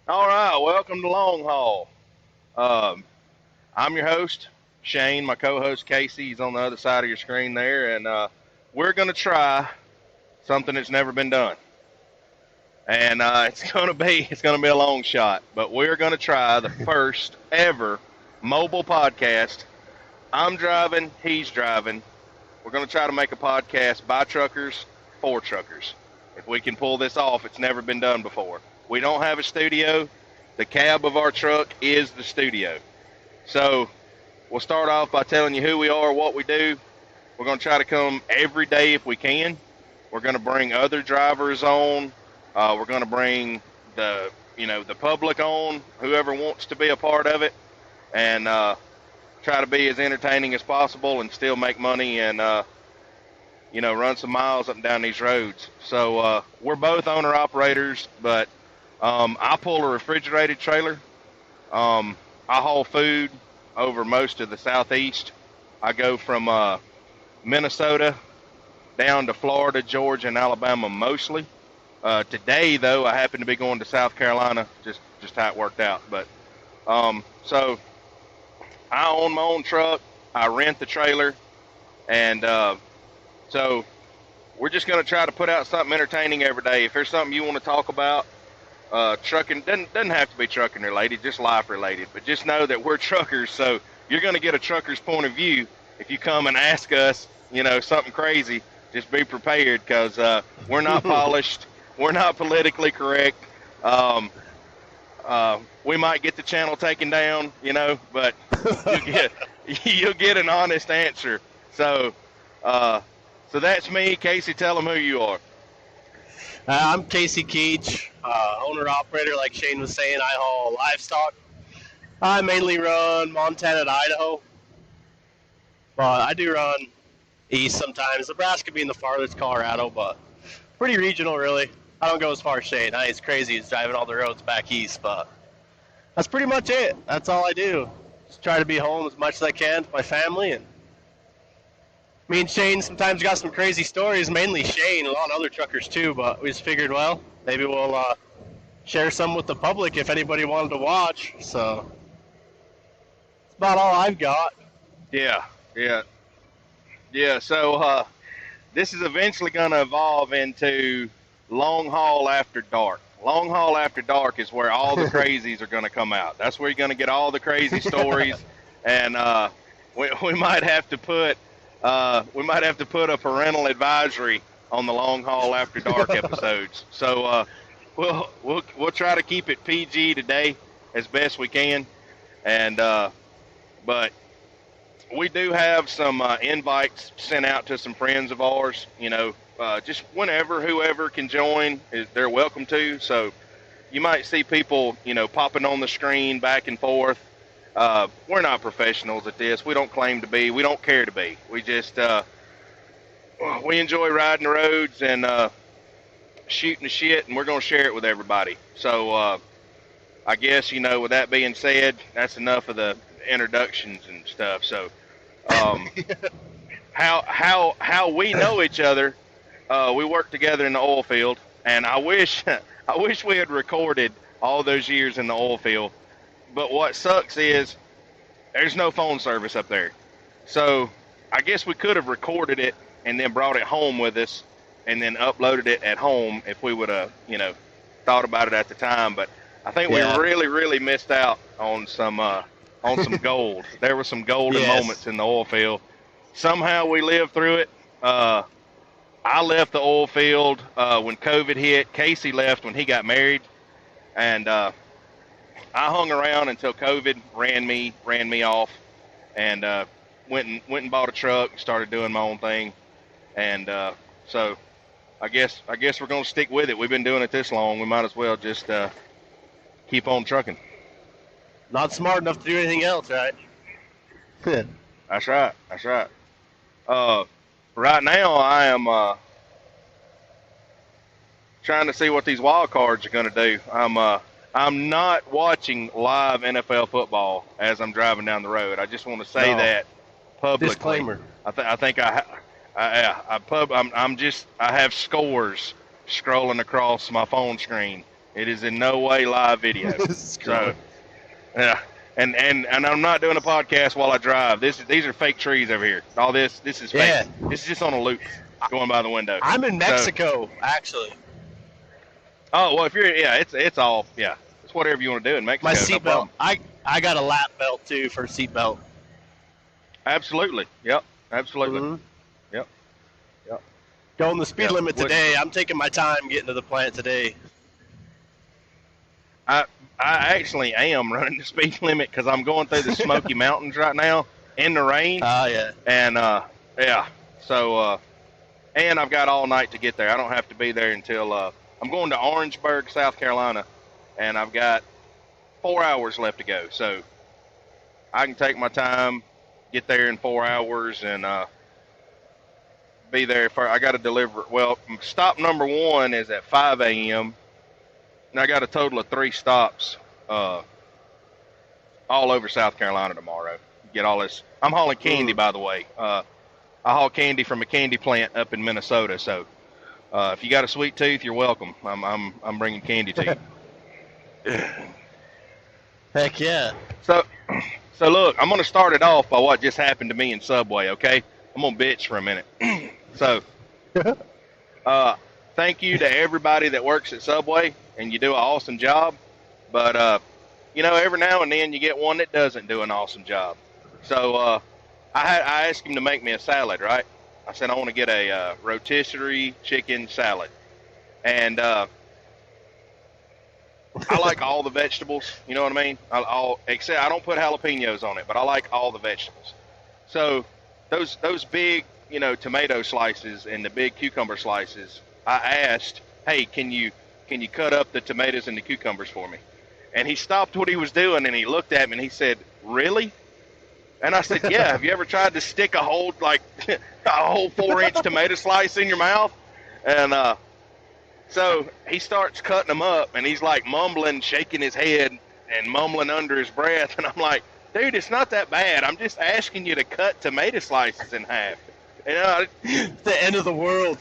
All right, welcome to Long Haul. Um, I'm your host, Shane. My co-host Casey, he's on the other side of your screen there, and we're gonna try something that's never been done, and it's gonna be a long shot, but we're gonna try the first ever mobile podcast. I'm driving, he's driving. We're gonna try to make a podcast by truckers for truckers. If we can pull this off, it's never been done before. We don't have a studio. The cab of our truck is the studio. So we'll start off by telling you who we are, what we do. We're going to try to come every day if we can. We're going to bring other drivers on. We're going to bring the public on, whoever wants to be a part of it, and try to be as entertaining as possible and still make money and run some miles up and down these roads. So we're both owner operators, but I pull a refrigerated trailer. I haul food over most of the southeast. I go from Minnesota down to Florida, Georgia, and Alabama mostly. Today, though, I happen to be going to South Carolina, just how it worked out. But so I own my own truck. I rent the trailer, and so we're just going to try to put out something entertaining every day. If there's something you want to talk about, trucking doesn't have to be trucking related, just life related. But just know that we're truckers, so you're going to get a trucker's point of view. If you come and ask us, something crazy, just be prepared because we're not polished, we're not politically correct. Um, we might get the channel taken down, but you get you'll get an honest answer. So, uh, so that's me, Casey. Tell them who you are. I'm Casey Keach, owner operator. Like Shane was saying, I haul livestock. I mainly run Montana to Idaho, but I do run east sometimes. Nebraska being the farthest, Colorado, but pretty regional really. I don't go as far as Shane. I ain't as crazy as driving all the roads back east, but that's pretty much it. That's all I do. Just try to be home as much as I can to my family, and me and Shane sometimes got some crazy stories. Mainly Shane, a lot of other truckers too. But we just figured, well, maybe we'll share some with the public if anybody wanted to watch. So that's about all I've got. Yeah, yeah, yeah. So this is eventually going to evolve into long haul after dark. Long haul after dark is where all the crazies are going to come out. That's where you're going to get all the crazy stories, and we might have to put a parental advisory on the long haul after dark episodes. So we'll try to keep it PG today as best we can, and but we do have some invites sent out to some friends of ours. Just whenever whoever can join, they're welcome to. So you might see people, popping on the screen back and forth. We're not professionals at this. We don't claim to be. We don't care to be. We just we enjoy riding the roads and shooting the shit, and we're going to share it with everybody. So I guess with that being said, that's enough of the introductions and stuff. So um, how we know each other? We work together in the oil field, and I wish I wish we had recorded all those years in the oil field. But what sucks is there's no phone service up there. So I guess we could have recorded it and then brought it home with us and then uploaded it at home if we would have, thought about it at the time. But I think we Yeah. really, really missed out on some gold. There were some golden Yes. moments in the oil field. Somehow we lived through it. I left the oil field when COVID hit. Casey left when he got married, and I hung around until COVID ran me off, and went and bought a truck, started doing my own thing, and so I guess we're gonna stick with it. We've been doing it this long. We might as well just keep on trucking. Not smart enough to do anything else, right? That's right. That's right. Uh, right now I am trying to see what these wild cards are gonna do. I'm not watching live NFL football as I'm driving down the road. I just want to say No. that publicly. Disclaimer. I think I have scores scrolling across my phone screen, It is in no way live video. So, yeah. And I'm not doing a podcast while I drive. These are fake trees over here. All this is fake. Yeah. This is just on a loop going by the window. I'm in Mexico, actually. Oh well, if you're it's all it's whatever you want to do in Mexico. My no seatbelt. problem. I got a lap belt too for seatbelt. Absolutely. Yep. Absolutely. Mm-hmm. Yep. Going the speed Yeah, limit what- today. I'm taking my time getting to the plant today. I actually am running the speed limit because I'm going through the Smoky Mountains right now in the rain, Yeah. and so and I've got all night to get there. I don't have to be there until I'm going to Orangeburg, South Carolina, and I've got 4 hours left to go. So I can take my time, get there in 4 hours, and be there for. I got to deliver. Well, stop number 1 is at 5 a.m. And I got a total of 3 stops all over South Carolina tomorrow. Get all this. I'm hauling candy, by the way. I haul candy from a candy plant up in Minnesota. So if you got a sweet tooth, you're welcome. I'm bringing candy to you. Heck yeah. So look, I'm gonna start it off by what just happened to me in Subway. Okay, I'm gonna bitch for a minute. So thank you to everybody that works at Subway, and you do an awesome job. But every now and then you get one that doesn't do an awesome job. So I asked him to make me a salad, right? I said I want to get a rotisserie chicken salad, and I like all the vegetables. You know what I mean? Except I don't put jalapenos on it, but I like all the vegetables. So those big tomato slices and the big cucumber slices, I asked, hey, can you cut up the tomatoes and the cucumbers for me? And he stopped what he was doing and he looked at me and he said, really? And I said, yeah. Have you ever tried to stick a whole 4-inch tomato slice in your mouth? And so he starts cutting them up and he's like mumbling, shaking his head and mumbling under his breath. And I'm like, dude, it's not that bad. I'm just asking you to cut tomato slices in half. The end of the world.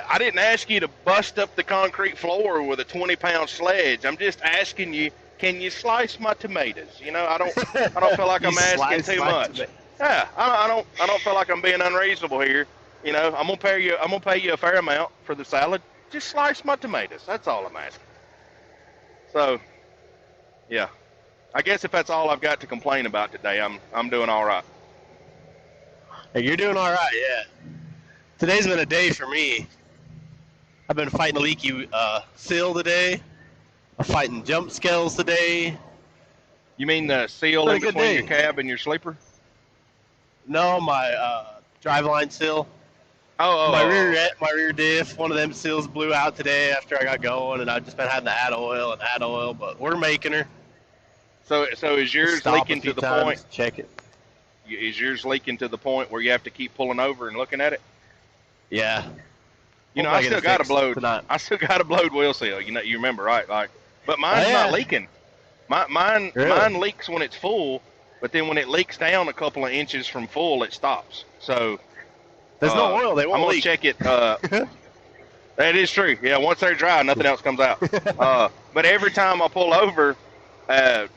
I didn't ask you to bust up the concrete floor with a 20-pound sledge. I'm just asking you, can you slice my tomatoes? I don't feel like I'm asking too much. Yeah, I don't feel like I'm being unreasonable here. I'm gonna pay you a fair amount for the salad. Just slice my tomatoes. That's all I'm asking. So, yeah, I guess if that's all I've got to complain about today, I'm doing all right. Hey, you're doing all right, yeah. Today's been a day for me. I've been fighting a leaky sill today. I'm fighting jump scales today. You mean the seal in between your cab and your sleeper? No, my driveline sill. My rear diff. One of them seals blew out today after I got going, and I've just been having to add oil, but we're making her. So is yours leaking to the point? Check it. Is yours leaking to the point where you have to keep pulling over and looking at it? Yeah. I still got a blowed wheel seal. You remember, right? But mine's not leaking. Mine leaks when it's full, but then when it leaks down a couple of inches from full, it stops. So there's no oil. They won't leak. I'm gonna check it. That is true. Yeah, once they're dry, nothing else comes out. But every time I pull over, I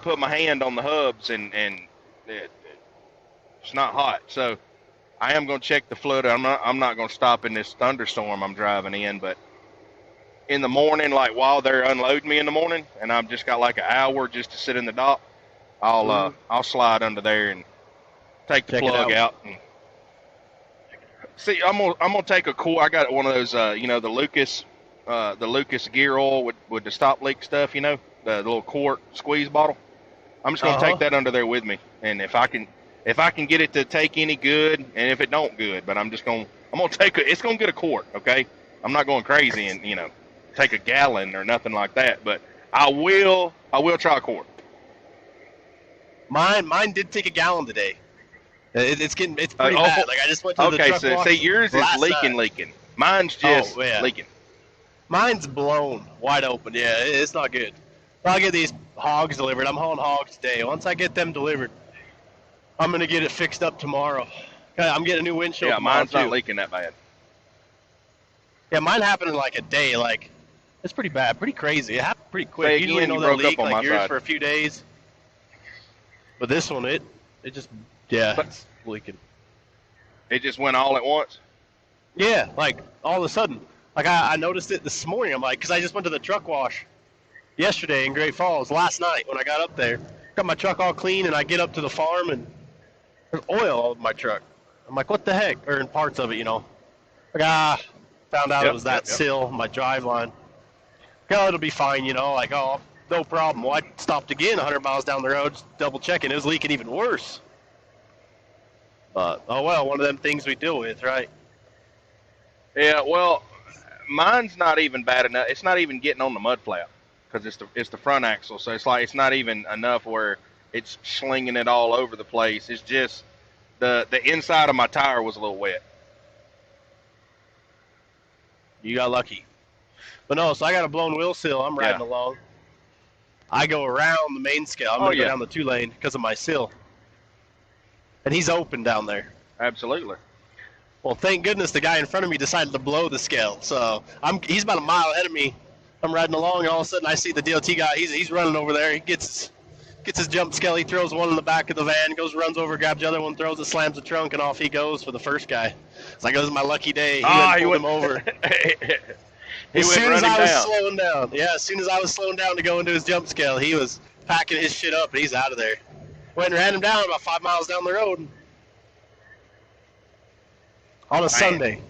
put my hand on the hubs and it's not hot. So I am going to check the fluid. I'm not going to stop in this thunderstorm I'm driving in, but in the morning, like while they're unloading me in the morning, and I've just got like an hour just to sit in the dock, I'll slide under there and take the plug out. And see, I'm gonna take a quart. I got one of those, the Lucas gear oil with the stop leak stuff. The little quart squeeze bottle. I'm just gonna take that under there with me, and if I can get it to take any good, and if it don't good, but I'm gonna take it. It's gonna get a quart, okay? I'm not going crazy and take a gallon or nothing like that, but I will try a quart. Mine did take a gallon today. It's pretty bad. Like I just went to the truck wash. So yours is leaking. Mine's just leaking. Mine's blown wide open. Yeah, it's not good. I'll get these hogs delivered. I'm hauling hogs today. Once I get them delivered, I'm gonna get it fixed up tomorrow. I'm getting a new windshield. Yeah, mine's not leaking that bad. Yeah, mine happened in like a day. Like It's pretty bad, pretty crazy. It happened pretty quick. Say Usually, again, you that broke leak up on like my yours side. for a few days, but this one, it just, yeah, But it's leaking. it just went all at once. Yeah, like all of a sudden, like I noticed it this morning. I'm like, because I just went to the truck wash yesterday in Great Falls last night when I got up there. Got my truck all clean, and I get up to the farm and there's oil all over my truck. I'm like, what the heck? Or in parts of it, Like, found out it was that sill, my drive line. Oh, it'll be fine, Like, oh, no problem. Well, I stopped again 100 miles down the road, just double checking. It was leaking even worse. But, oh well, one of them things we deal with, right? Yeah, well, mine's not even bad enough. It's not even getting on the mud flap because it's the front axle. So it's like it's not even enough where it's slinging it all over the place. It's just the inside of my tire was a little wet. You got lucky. But no, so I got a blown wheel seal. I'm riding along. I go around the main scale. I'm going to go down the 2-lane because of my seal. And he's open down there. Absolutely. Well, thank goodness the guy in front of me decided to blow the scale. So he's about a mile ahead of me. I'm riding along, and all of a sudden I see the DOT guy. He's running over there. He gets his jump scale. He throws one in the back of the van, runs over, grabs the other one, throws it, slams the trunk, and off he goes for the first guy. It's like, it was my lucky day. He went him over. As soon as I was slowing down. Yeah, as soon as I was slowing down to go into his jump scale, he was packing his shit up, and he's out of there. Went and ran him down about 5 miles down the road. On a Sunday.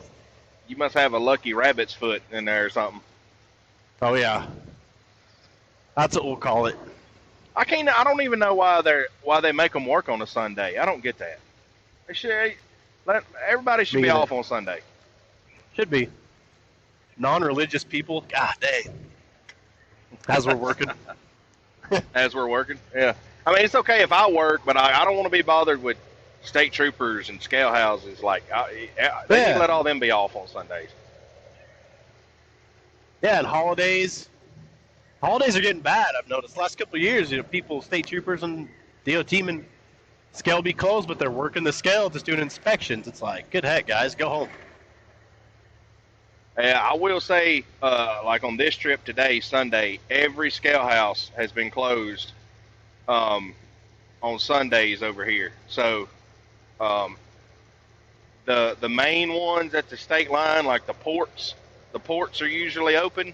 You must have a lucky rabbit's foot in there or something. Oh, yeah. That's what we'll call it. I don't even know why they make them work on a Sunday. I don't get that. Everybody should be off on Sunday. Should be. Non-religious people, god dang. As we're working. As we're working, yeah. I mean, it's okay if I work, but I don't want to be bothered with state troopers and scale houses. Like, they need to let all them be off on Sundays. Yeah, and holidays. Holidays are getting bad, I've noticed. The last couple of years, people, state troopers and DOT men, scale be closed, but they're working the scale, just doing inspections. It's like, good heck, guys, go home. Yeah, I will say, like on this trip today, Sunday, every scale house has been closed on Sundays over here. So the main ones at the state line, like the ports are usually open,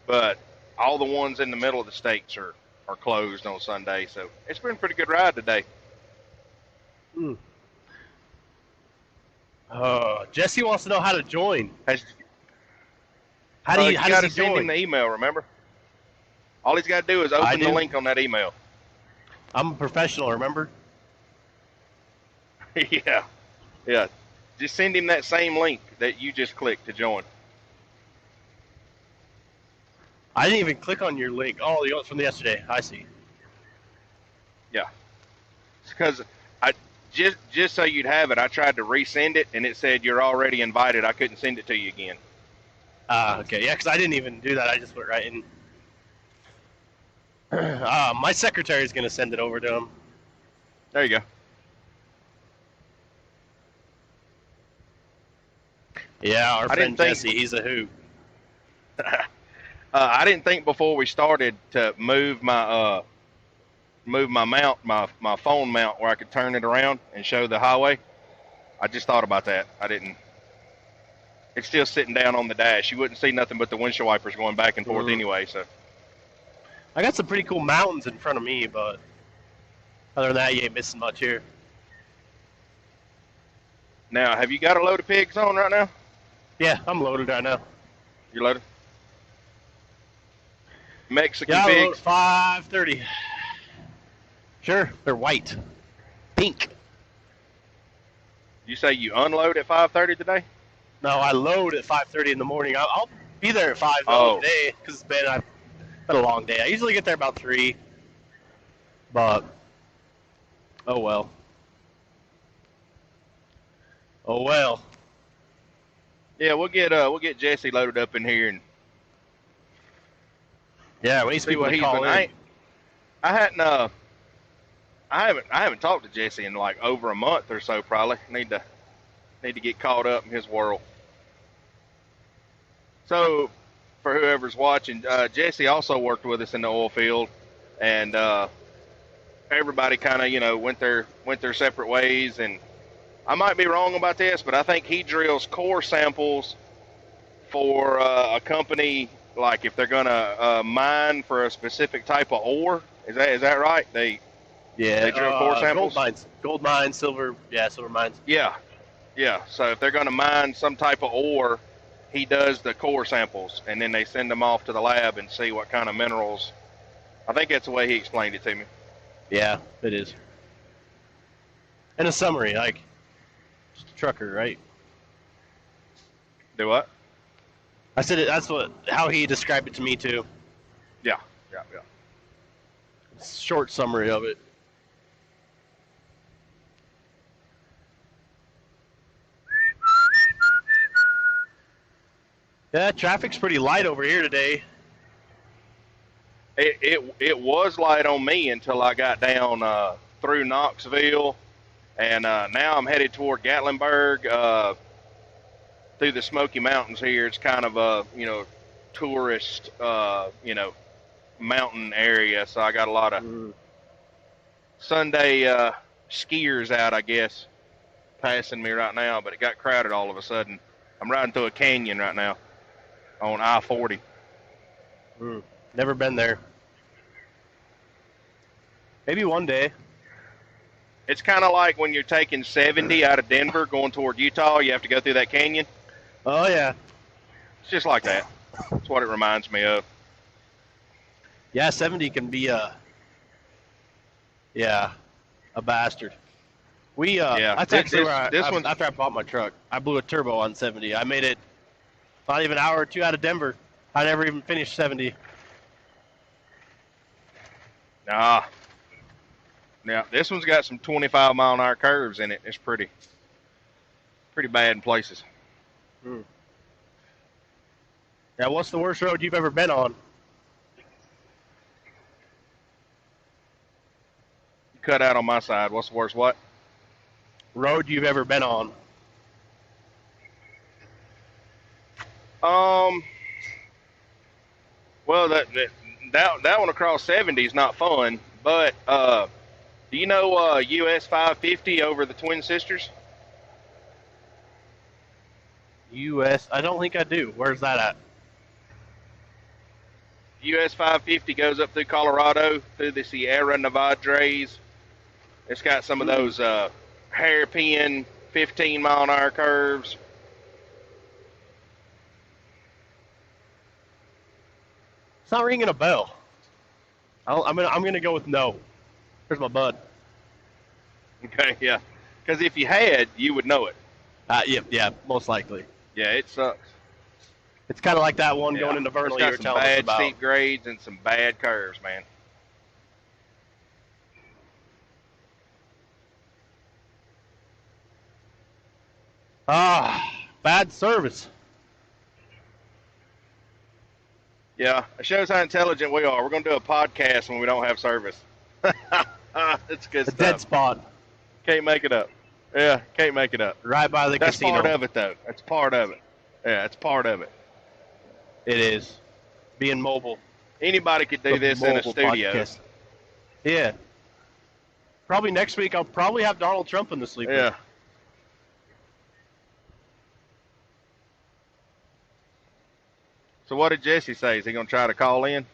but all the ones in the middle of the states are closed on Sunday. So it's been a pretty good ride today. Jesse wants to know how to join. How does he send him the email, remember? All he's got to do is open the link on that email. I'm a professional, remember? Yeah. Just send him that same link that you just clicked to join. I didn't even click on your link. Oh, you got it from yesterday. I see. Yeah. Because just so you'd have it, I tried to resend it, and it said you're already invited. I couldn't send it to you again. Okay. Yeah, because I didn't even do that. I just went right in. My secretary is going to send it over to him. There you go. Yeah, our friend Jesse, he's a hoot. I didn't think before we started to move my mount, my phone mount, where I could turn it around and show the highway. I just thought about that. I didn't. It's still sitting down on the dash. You wouldn't see nothing but the windshield wipers going back and forth anyway. So I got some pretty cool mountains in front of me, but other than that, you ain't missing much here. Now, have you got a load of pigs on right now? Yeah, I'm loaded right now. You're loaded? Mexican pigs? Loaded 5:30. Sure, they're white. Pink. You say you unload at 5:30 today? No, I load at 5:30 in the morning. I'll be there at 5 today because it's been a long day. I usually get there about 3, but oh well. Oh well. Yeah, we'll get Jesse loaded up in here and we need people to call in. I haven't talked to Jesse in like over a month or so. Probably need to get caught up in his world. So for whoever's watching, Jesse also worked with us in the oil field, and everybody kind of went their separate ways. And I might be wrong about this, but I think he drills core samples for a company, like if they're gonna mine for a specific type of ore. Is that right? They drill core samples. Gold mines, silver mines. Yeah, yeah. So if they're gonna mine some type of ore, he does the core samples, and then they send them off to the lab and see what kind of minerals. I think that's the way he explained it to me. Yeah, it is. In a summary, like just a trucker, right? Do what? I said that's how he described it to me too. Yeah. Short summary of it. Yeah, traffic's pretty light over here today. It was light on me until I got down through Knoxville, and now I'm headed toward Gatlinburg through the Smoky Mountains here. It's kind of a tourist mountain area, so I got a lot of Sunday skiers out, I guess, passing me right now. But it got crowded all of a sudden. I'm riding through a canyon right now on I-40. Never been there. Maybe one day. It's kind of like when you're taking 70 out of Denver going toward Utah. You have to go through that canyon. Oh, yeah. It's just like that. That's what it reminds me of. Yeah, 70 can be a bastard. That's actually after I bought my truck. I blew a turbo on 70. I made it not even an hour or two out of Denver. I never even finished 70. Nah. Now, this one's got some 25-mile-an-hour curves in it. It's pretty bad in places. Now, what's the worst road you've ever been on? You cut out on my side. What's the worst what? Road you've ever been on? Well, that one across 70 is not fun, but do you know US 550 over the Twin Sisters? I don't think I do. Where's that at? US 550 goes up through Colorado, through the Sierra Nevadres. It's got some of those hairpin 15-mile-an-hour curves. It's not ringing a bell. I'm gonna go with no. Here's my bud. Okay, yeah. Because if you had, you would know it. Yeah, most likely. Yeah, it sucks. It's kind of like that one going into Vernal you were telling us about. It's got some bad steep grades and some bad curves, man. Bad service. Yeah, it shows how intelligent we are. We're going to do a podcast when we don't have service. It's good stuff. Dead spot. Can't make it up. Yeah, can't make it up. Right by the casino. That's part of it, though. That's part of it. Yeah, it's part of it. It is. Being mobile. Anybody could do this in a studio. Podcast. Yeah. Probably next week I'll probably have Donald Trump in the sleeper. Yeah. So what did Jesse say? Is he going to try to call in?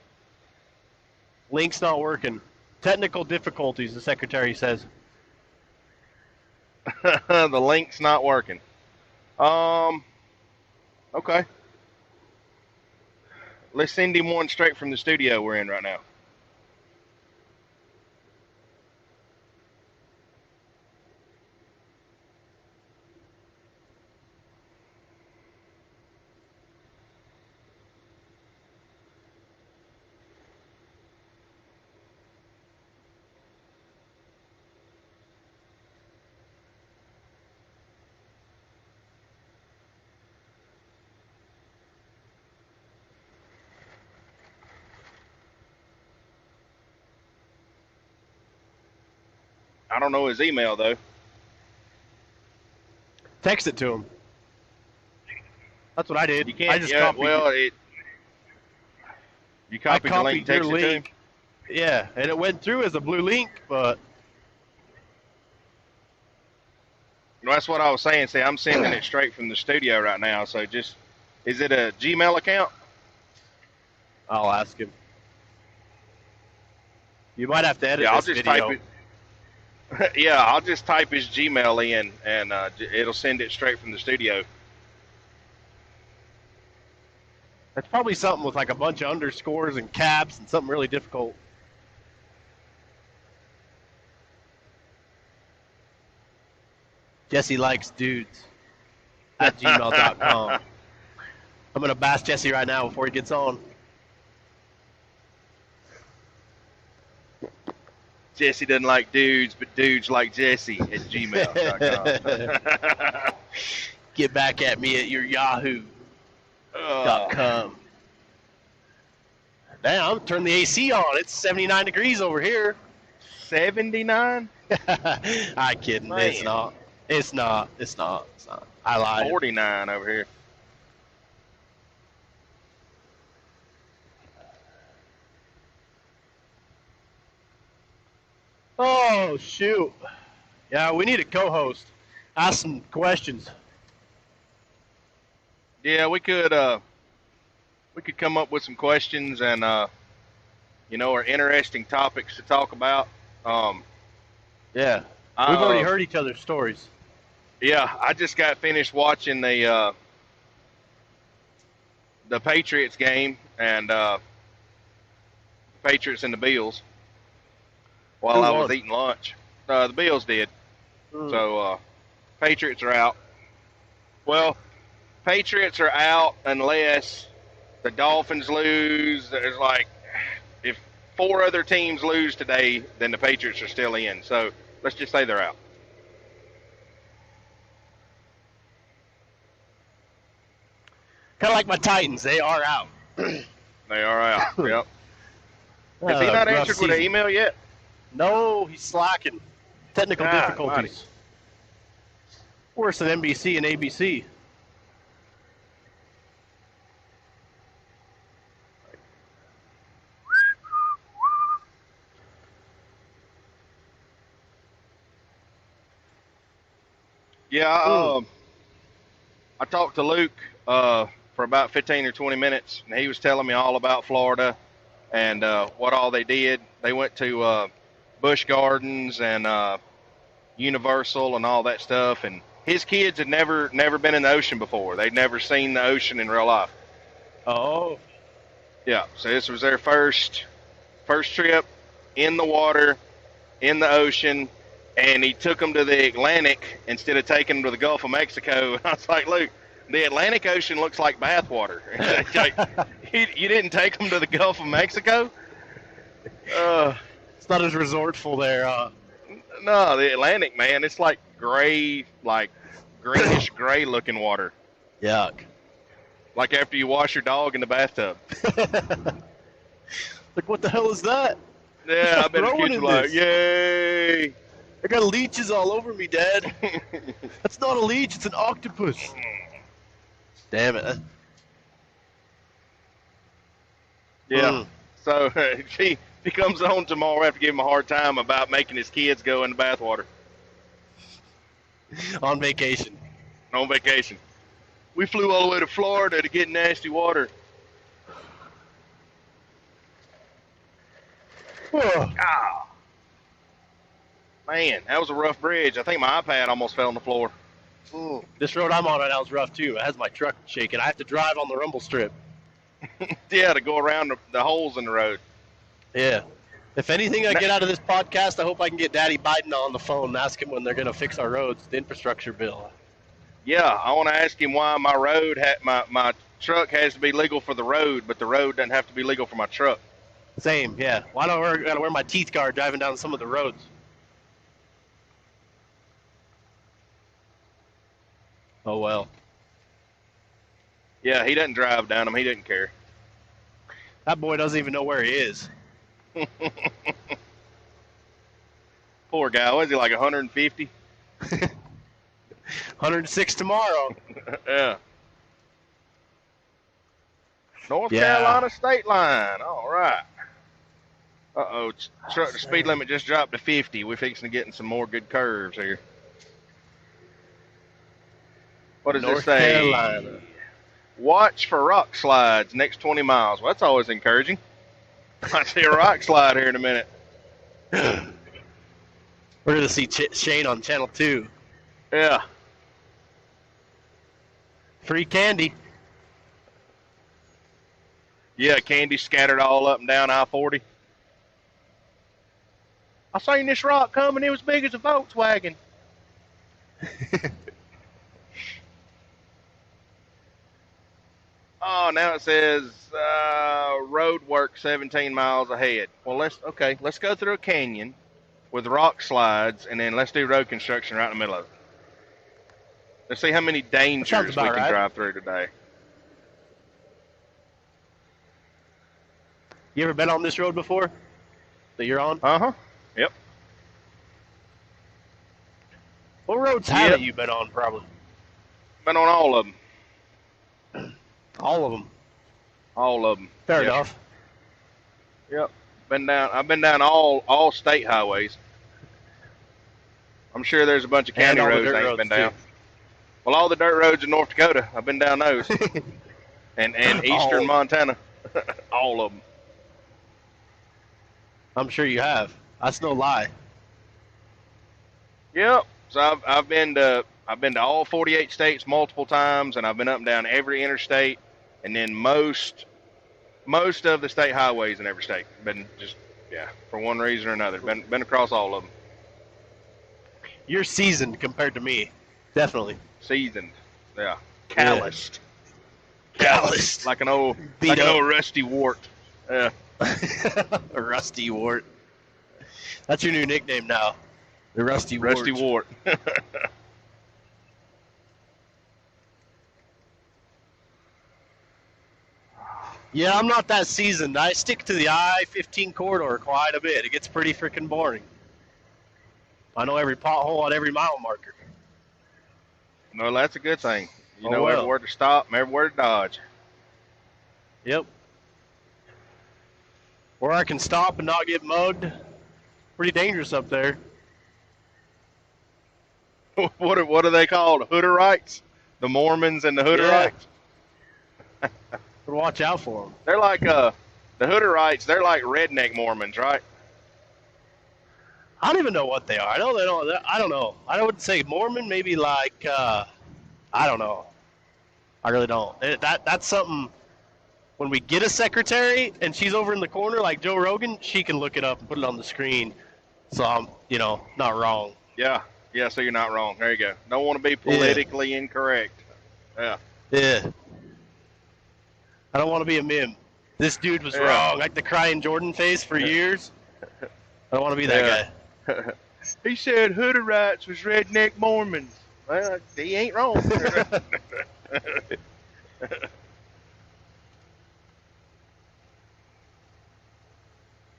Link's not working. Technical difficulties, the secretary says. The link's not working. Okay. Let's send him one straight from the studio we're in right now. I don't know his email, though. Text it to him. That's what I did. You can't. I just copied it. You I copied the link and copied your texted it to him? link. Yeah, and it went through as a blue link, but Well, that's what I was saying. See, I'm sending it straight from the studio right now. So just, is it a Gmail account? I'll ask him. You might have to edit Yeah, I'll this just video. type it. Yeah, I'll just type his Gmail in, and it'll send it straight from the studio. It's probably something with like a bunch of underscores and caps and something really difficult. Jesse likes dudes at gmail.com. I'm going to bash Jesse right now before he gets on. Jesse doesn't like dudes, but dudes like Jesse at gmail.com. Get back at me at your yahoo.com. Damn, I'm turning the AC on. It's 79 degrees over here. 79? I'm kidding. Man. It's not. It's not. I lied. 49 over here. Oh, shoot. Yeah, we need a co-host. Ask some questions. Yeah, we could come up with some questions and or interesting topics to talk about. Yeah. We've already heard each other's stories. Yeah, I just got finished watching the Patriots game and Patriots and the Bills while I was eating lunch. The Bills did. So Patriots are out. Well, Patriots are out unless the Dolphins lose. There's like, if 4 other teams lose today, then the Patriots are still in. So let's just say they're out. Kind of like my Titans. They are out. They are out. Yep. Has he not answered with an email yet? No, he's slacking. Technical difficulties. Mighty. Worse than NBC and ABC. Yeah, I talked to Luke for about 15 or 20 minutes, and he was telling me all about Florida and what all they did. They went to Busch Gardens and Universal and all that stuff, and his kids had never been in the ocean before. They'd never seen the ocean in real life. Oh. Yeah, so this was their first trip in the water, in the ocean, and he took them to the Atlantic instead of taking them to the Gulf of Mexico. And I was like, Luke, the Atlantic Ocean looks like bathwater. You didn't take them to the Gulf of Mexico? It's not as resortful there. No, the Atlantic, man, it's like gray, like greenish gray looking water. Yuck. Like after you wash your dog in the bathtub. Like, what the hell is that? Yeah, I bet the throwing kids in were like, this? yay. I got leeches all over me, Dad. That's not a leech, it's an octopus. Damn it. Yeah. So he comes home tomorrow. I have to give him a hard time about making his kids go in the bathwater On vacation. on vacation. We flew all the way to Florida to get nasty water. Ah, man, that was a rough bridge. I think my iPad almost fell on the floor. This road I'm on right now is rough too. It has my truck shaking. I have to drive on the rumble strip. Yeah, to go around the holes in the road. Yeah. If anything I get out of this podcast, I hope I can get Daddy Biden on the phone and ask him when they're going to fix our roads, the infrastructure bill. Yeah, I want to ask him why my road my truck has to be legal for the road, but the road doesn't have to be legal for my truck. Same, yeah. Why don't I gotta wear my teeth guard driving down some of the roads? Oh well. Yeah, he doesn't drive down them. He didn't care. That boy doesn't even know where he is. Poor guy. Was he like 150? 106 tomorrow. Yeah. North Yeah. Carolina state line. All right. Uh-oh. The speed limit just dropped to 50. We're fixing to get in some more good curves here. What does this North say? Carolina. Watch for rock slides next 20 miles. Well, that's always encouraging. Might see a rock slide here in a minute. We're going to see Shane on Channel 2. Yeah. Free candy. Yeah, candy scattered all up and down I-40. I seen this rock coming. It was big as a Volkswagen. Oh, now it says road work 17 miles ahead. Well, let's go through a canyon with rock slides, and then let's do road construction right in the middle of it. Let's see how many dangers we can right. drive through today. You ever been on this road before that you're on? Uh-huh. Yep. What roads haven't you been on, probably? Been on all of them. All of them. All of them. Fair enough. Yep. I've been down all state highways. I'm sure there's a bunch of county roads I ain't been down. Too. Well, all the dirt roads in North Dakota, I've been down those. and eastern Montana. All of them. I'm sure you have. That's no lie. Yep. So I've been to all 48 states multiple times, and I've been up and down every interstate, and then most of the state highways in every state. Been for one reason or another. Been across all of them. You're seasoned compared to me. Definitely. Seasoned. Yeah. Calloused. Yeah. Calloused. Like an old rusty wart. Yeah. A rusty wart. That's your new nickname now. The Rusty Wart. Rusty Wart. Yeah, I'm not that seasoned. I stick to the I-15 corridor quite a bit. It gets pretty freaking boring. I know every pothole on every mile marker. No, that's a good thing. You know everywhere to stop and everywhere to dodge. Yep. Where I can stop and not get mugged. Pretty dangerous up there. What are they called? Hooderites? The Mormons and the Hooderites? Yeah. Watch out for them. They're like the Hooderites. They're like redneck Mormons, right? I don't even know what they are. I know they don't. I don't know. I would say Mormon, maybe like I don't know. I really don't. That's something. When we get a secretary and she's over in the corner like Joe Rogan, she can look it up and put it on the screen. So I'm, not wrong. Yeah. Yeah. So you're not wrong. There you go. Don't want to be politically incorrect. Yeah. Yeah. I don't want to be a meme. This dude was wrong, like the crying Jordan face for years. I don't want to be that guy. He said Hooderites was redneck Mormons. Well, he ain't wrong.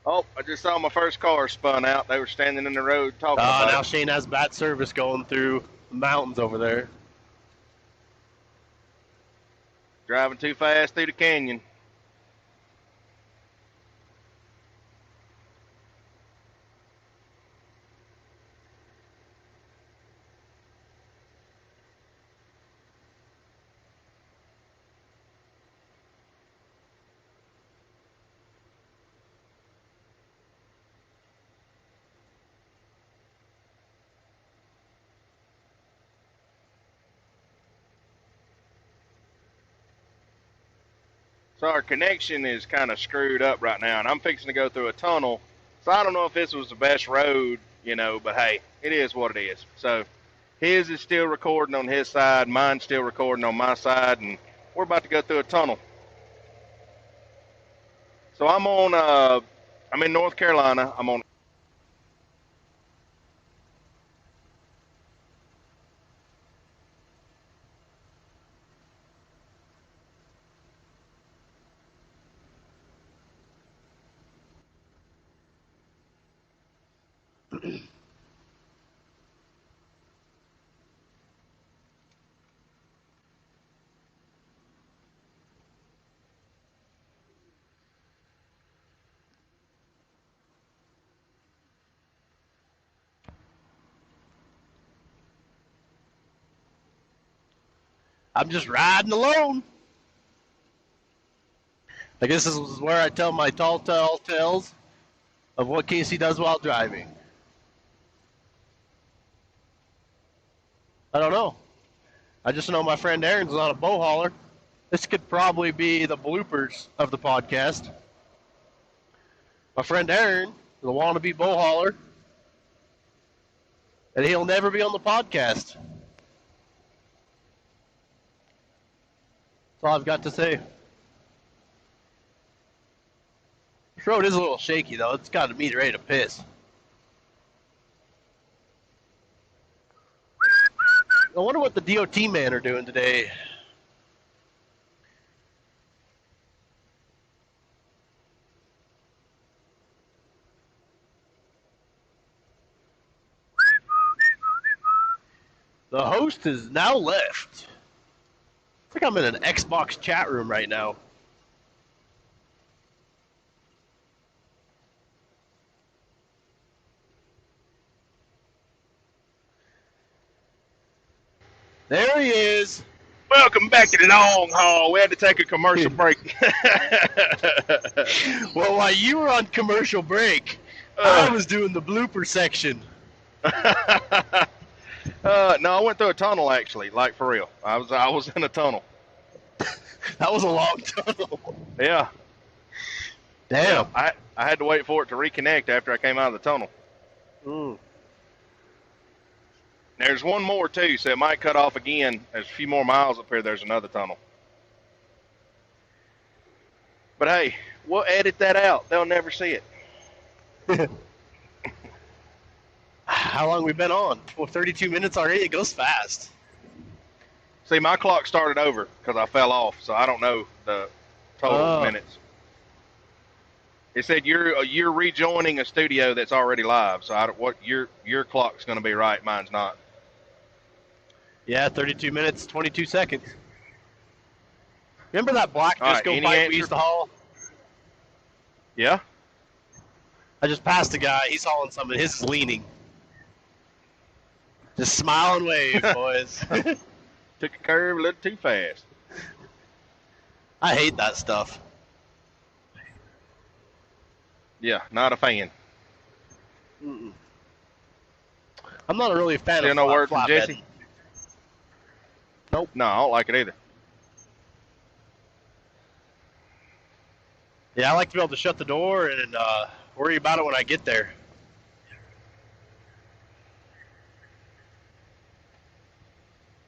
Oh, I just saw my first car spun out. They were standing in the road talking about now it. Shane has bad service going through the mountains over there. Driving too fast through the canyon. So our connection is kind of screwed up right now, and I'm fixing to go through a tunnel. So I don't know if this was the best road, but hey, it is what it is. So his is still recording on his side, mine's still recording on my side, and we're about to go through a tunnel. So I'm in North Carolina. I'm on I'm just riding alone. I guess this is where I tell my tall tales of what Casey does while driving. I don't know. I just know my friend Aaron's not a bow hauler. This could probably be the bloopers of the podcast. My friend Aaron is a wannabe bow hauler, and he'll never be on the podcast. That's all I've got to say. This road is a little shaky, though. It's got me ready to piss. I wonder what the DOT men are doing today. The host is now left. I think I'm in an Xbox chat room right now. There he is. Welcome back to the long haul. We had to take a commercial break. Well, while you were on commercial break, I was doing the blooper section. No, I went through a tunnel actually, like for real. I was in a tunnel. That was a long tunnel. Yeah. Damn. I had to wait for it to reconnect after I came out of the tunnel. Mm. There's one more too, so it might cut off again. There's a few more miles up here. There's another tunnel. But hey, we'll edit that out. They'll never see it. How long we been on? Well, 32 minutes already. It goes fast. See, my clock started over because I fell off, so I don't know the total minutes. It said you're rejoining a studio that's already live, so what your clock's going to be right, mine's not. Yeah, 32 minutes, 22 seconds. Remember that black All disco right, pipe we used to haul? Yeah? I just passed a guy. He's hauling something. His is leaning. Just smile and wave, boys. Took a curve a little too fast. I hate that stuff. Yeah, not a fan. Mm-mm. I'm not a really fan Still of no word from flatbed. Jesse? Nope. No, I don't like it either. Yeah, I like to be able to shut the door and worry about it when I get there.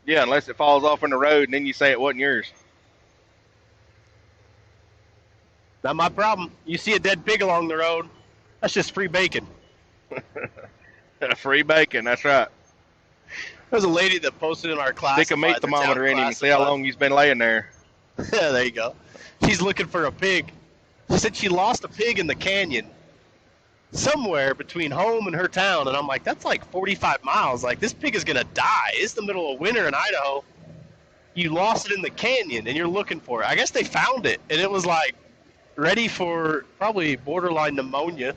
Yeah, unless it falls off in the road and then you say it wasn't yours. Not my problem. You see a dead pig along the road, that's just free bacon. Free bacon, that's right. There's a lady that posted in our class. Stick a meat thermometer in him and see how long he's been laying there. Yeah, there you go. She's looking for a pig. She said she lost a pig in the canyon somewhere between home and her town. And I'm like, that's like 45 miles. Like, this pig is going to die. It's the middle of winter in Idaho. You lost it in the canyon and you're looking for it. I guess they found it. And it was like ready for probably borderline pneumonia,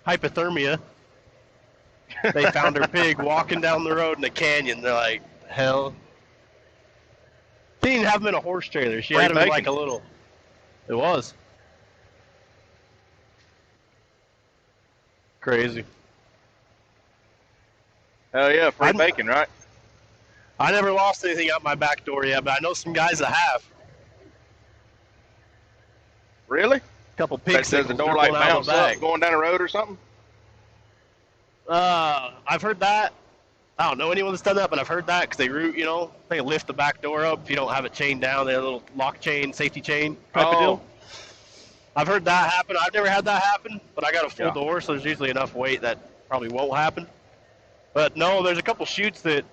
hypothermia. They found her pig walking down the road in the canyon. They're like, hell. She didn't have him in a horse trailer. She had him in like a little. It was. Crazy. Hell yeah, free bacon, right? I never lost anything out my back door yet, but I know some guys that have. Really? A couple pigs. Does the door like bounce up going down the road or something? I've heard that. I don't know anyone that's done that, but I've heard that because they root, you know, they lift the back door up if you don't have it chained down. They have a little lock chain, safety chain type of deal. I've heard that happen. I've never had that happen, but I got a full door, so there's usually enough weight that probably won't happen. But no, there's a couple chutes that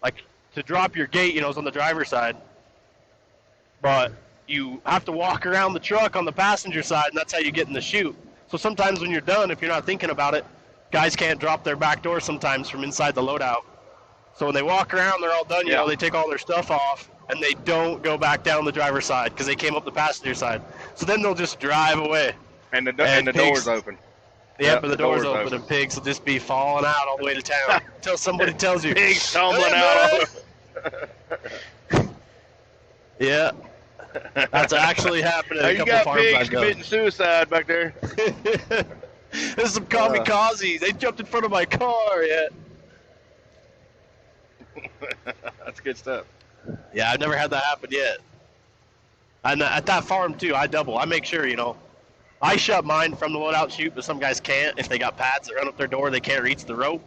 like to drop your gate, you know, is on the driver's side. But you have to walk around the truck on the passenger side, and that's how you get in the chute. So sometimes when you're done, if you're not thinking about it, guys can't drop their back door sometimes from inside the loadout. So when they walk around, they're all done, you know, they take all their stuff off, and they don't go back down the driver's side because they came up the passenger side. So then they'll just drive away. And the door's open. Yeah, Yep, but the the door's door's open, open. and pigs will just be falling out all the way to town until somebody tells you. Pigs tumbling "Hey, out man!" Yeah, that's actually happened at Hey, a you couple got farms pigs I've done. committing suicide back there. There's some kamikazes. They jumped in front of my car. Yeah. That's good stuff. Yeah, I've never had that happen yet. And at that farm too, I double. I make sure, I shut mine from the loadout chute, but some guys can't. If they got pads that run up their door, they can't reach the rope.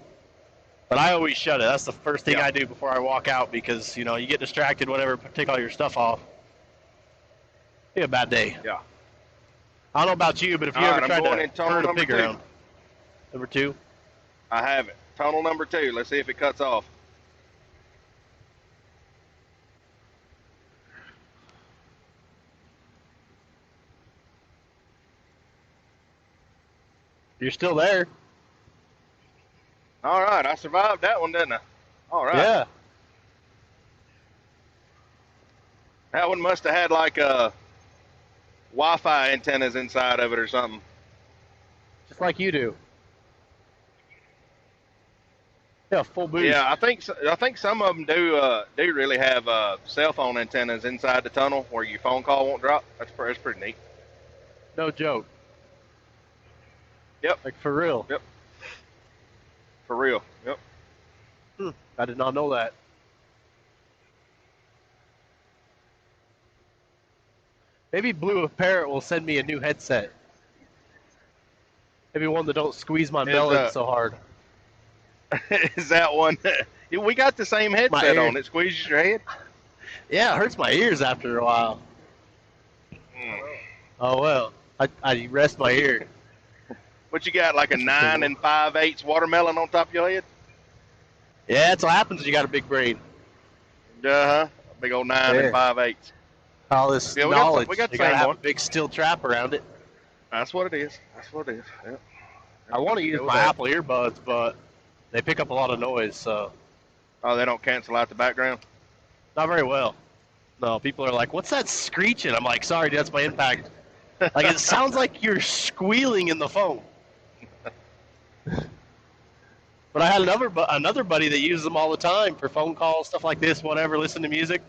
But I always shut it. That's the first thing I do before I walk out because, you get distracted, whatever, take all your stuff off. Be a bad day. Yeah. I don't know about you, but if you All ever right, I'm tried going to in tunnel herd a number pig 2. around. Number 2? I have it. Tunnel number 2. Let's see if it cuts off. You're still there. All right, I survived that one, didn't I? All right. Yeah. That one must have had like Wi-Fi antennas inside of it or something. Just like you do. Yeah, full boost. Yeah, I think some of them do really have cell phone antennas inside the tunnel where your phone call won't drop. That's pretty neat. No joke. Yep. Like for real. Yep. For real. Yep. I did not know that. Maybe Blue Parrot will send me a new headset. Maybe one that don't squeeze my melon so hard. Is that one? We got the same headset on. It squeezes your head. Yeah, it hurts my ears after a while. Oh well, I rest my ear. What you got? Like a 9 5/8 watermelon on top of your head? Yeah, that's what happens when you got a big brain. Big old 9 5/8. All this knowledge. We got the same one. A big steel trap around it. That's what it is. That's what it is. Yep. I want to use my Apple earbuds, but they pick up a lot of noise, so. Oh, they don't cancel out the background? Not very well. No, people are like, "What's that screeching?" I'm like, "Sorry, dude, that's my impact." Like it sounds like you're squealing in the phone. But I had another buddy that uses them all the time for phone calls, stuff like this, whatever, listen to music,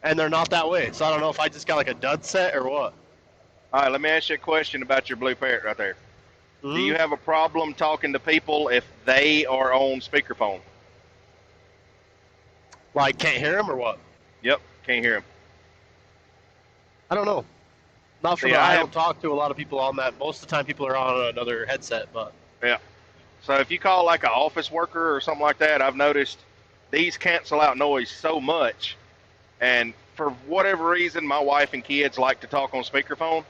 and they're not that way. So I don't know if I just got like a dud set or what. All right, let me ask you a question about your Blue Parrot right there. Mm-hmm. Do you have a problem talking to people if they are on speakerphone? Like can't hear them or what? Yep, can't hear them. I don't know. Not for I don't talk to a lot of people on that. Most of the time people are on another headset, but. Yeah. So if you call like an office worker or something like that, I've noticed these cancel out noise so much. And for whatever reason, my wife and kids like to talk on speakerphone.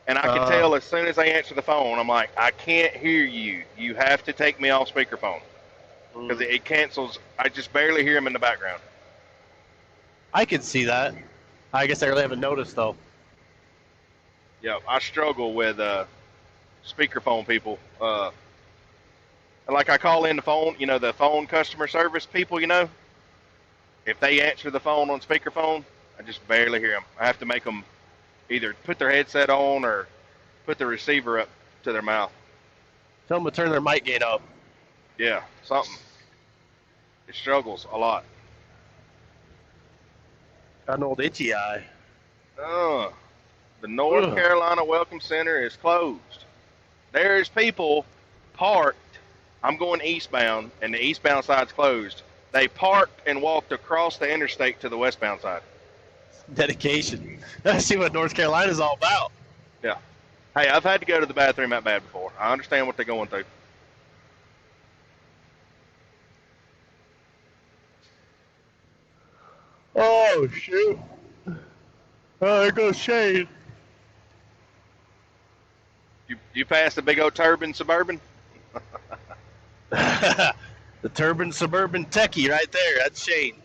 And I can tell as soon as they answer the phone, I'm like, I can't hear you. You have to take me off speakerphone. Because it cancels. I just barely hear them in the background. I can see that. I guess I really haven't noticed, though. Yeah, I struggle with speakerphone people. Like I call in the phone, the phone customer service people, if they answer the phone on speakerphone, I just barely hear them. I have to make them either put their headset on or put the receiver up to their mouth. Tell them to turn their mic gain up. Yeah, something. It struggles a lot. Got an old itchy eye. The North Carolina Welcome Center is closed. There's people parked. I'm going eastbound, and the eastbound side's closed. They parked and walked across the interstate to the westbound side. Dedication. I see what North Carolina's all about. Yeah. Hey, I've had to go to the bathroom that bad before. I understand what they're going through. Oh, shoot. Oh, there goes Shane. You passed the big old Turbine Suburban? The Turbine Suburban Techie right there. That's Shane.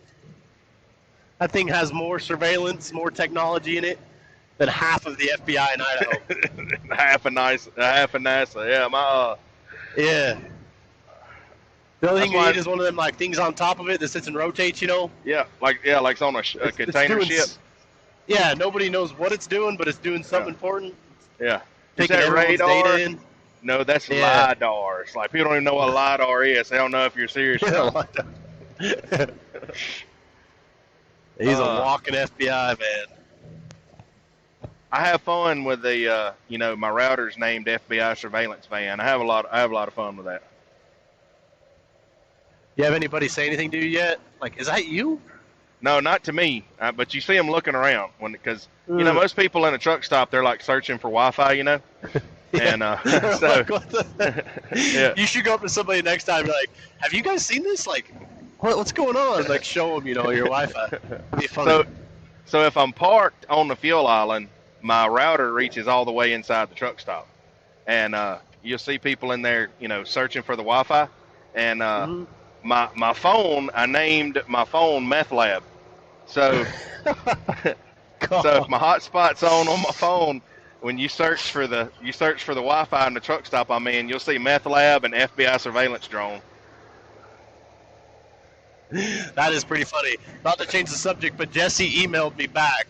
That thing has more surveillance, more technology in it than half of the FBI in Idaho. half of NASA. Yeah, Yeah. The only thing you need is one of them like things on top of it that sits and rotates, Yeah, like it's on a container ship. Yeah, nobody knows what it's doing, but it's doing something important. Yeah. Taking everyone's data in. No, that's Yeah. LiDAR. It's like people don't even know what LiDAR is. They don't know if you're serious or not. He's a walking FBI man. I have fun with the, my router's named FBI surveillance van. I have a lot of fun with that. You have anybody say anything to you yet? Like, is that you? No, not to me, but you see them looking around because most people in a truck stop, they're like searching for Wi-Fi, Yeah. and so yeah. You should go up to somebody next time and be like, have you guys seen this? Like, what's going on? Like, show them, your Wi-Fi. It'd be funny. So if I'm parked on the fuel island, my router reaches all the way inside the truck stop, and you'll see people in there, searching for the Wi-Fi, and my phone, I named my phone Meth Lab. So so if my hotspot's on my phone, when you search for the Wi-Fi in the truck stop I'm in, you'll see Meth Lab and FBI surveillance drone. That is pretty funny. Not to change the subject, but Jesse emailed me back.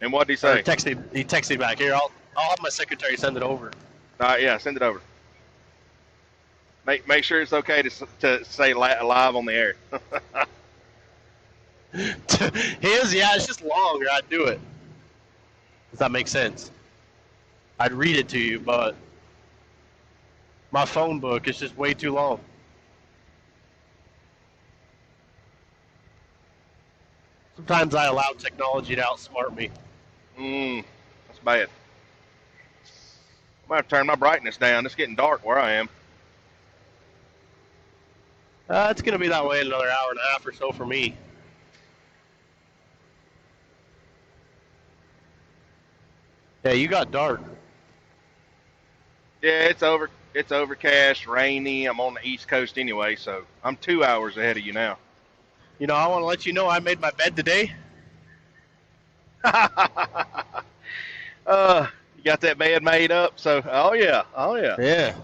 And what did he say? He texted me back. Here, I'll have my secretary send it over. Yeah, send it over. Make sure it's okay to say live on the air. It's just longer. I'd do it. Does that make sense? I'd read it to you, but my phone book is just way too long. Sometimes I allow technology to outsmart me. That's bad. I'm going to turn my brightness down. It's getting dark where I am. It's going to be that way in another hour and a half or so for me. Yeah, you got dark. Yeah, it's overcast, rainy. I'm on the East Coast anyway, so I'm 2 hours ahead of you now. I want to let you know I made my bed today. You got that bed made up? So, oh yeah. Yeah.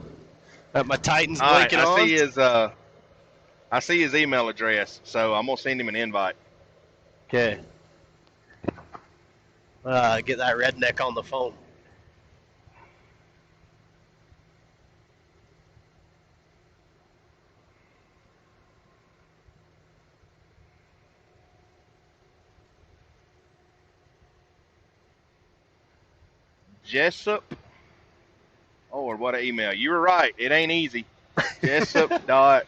My Titan's blinking on. I see his email address, so I'm gonna send him an invite. Okay. Get that redneck on the phone. Jessup. Oh, what an email. You were right. It ain't easy. Jessup dot.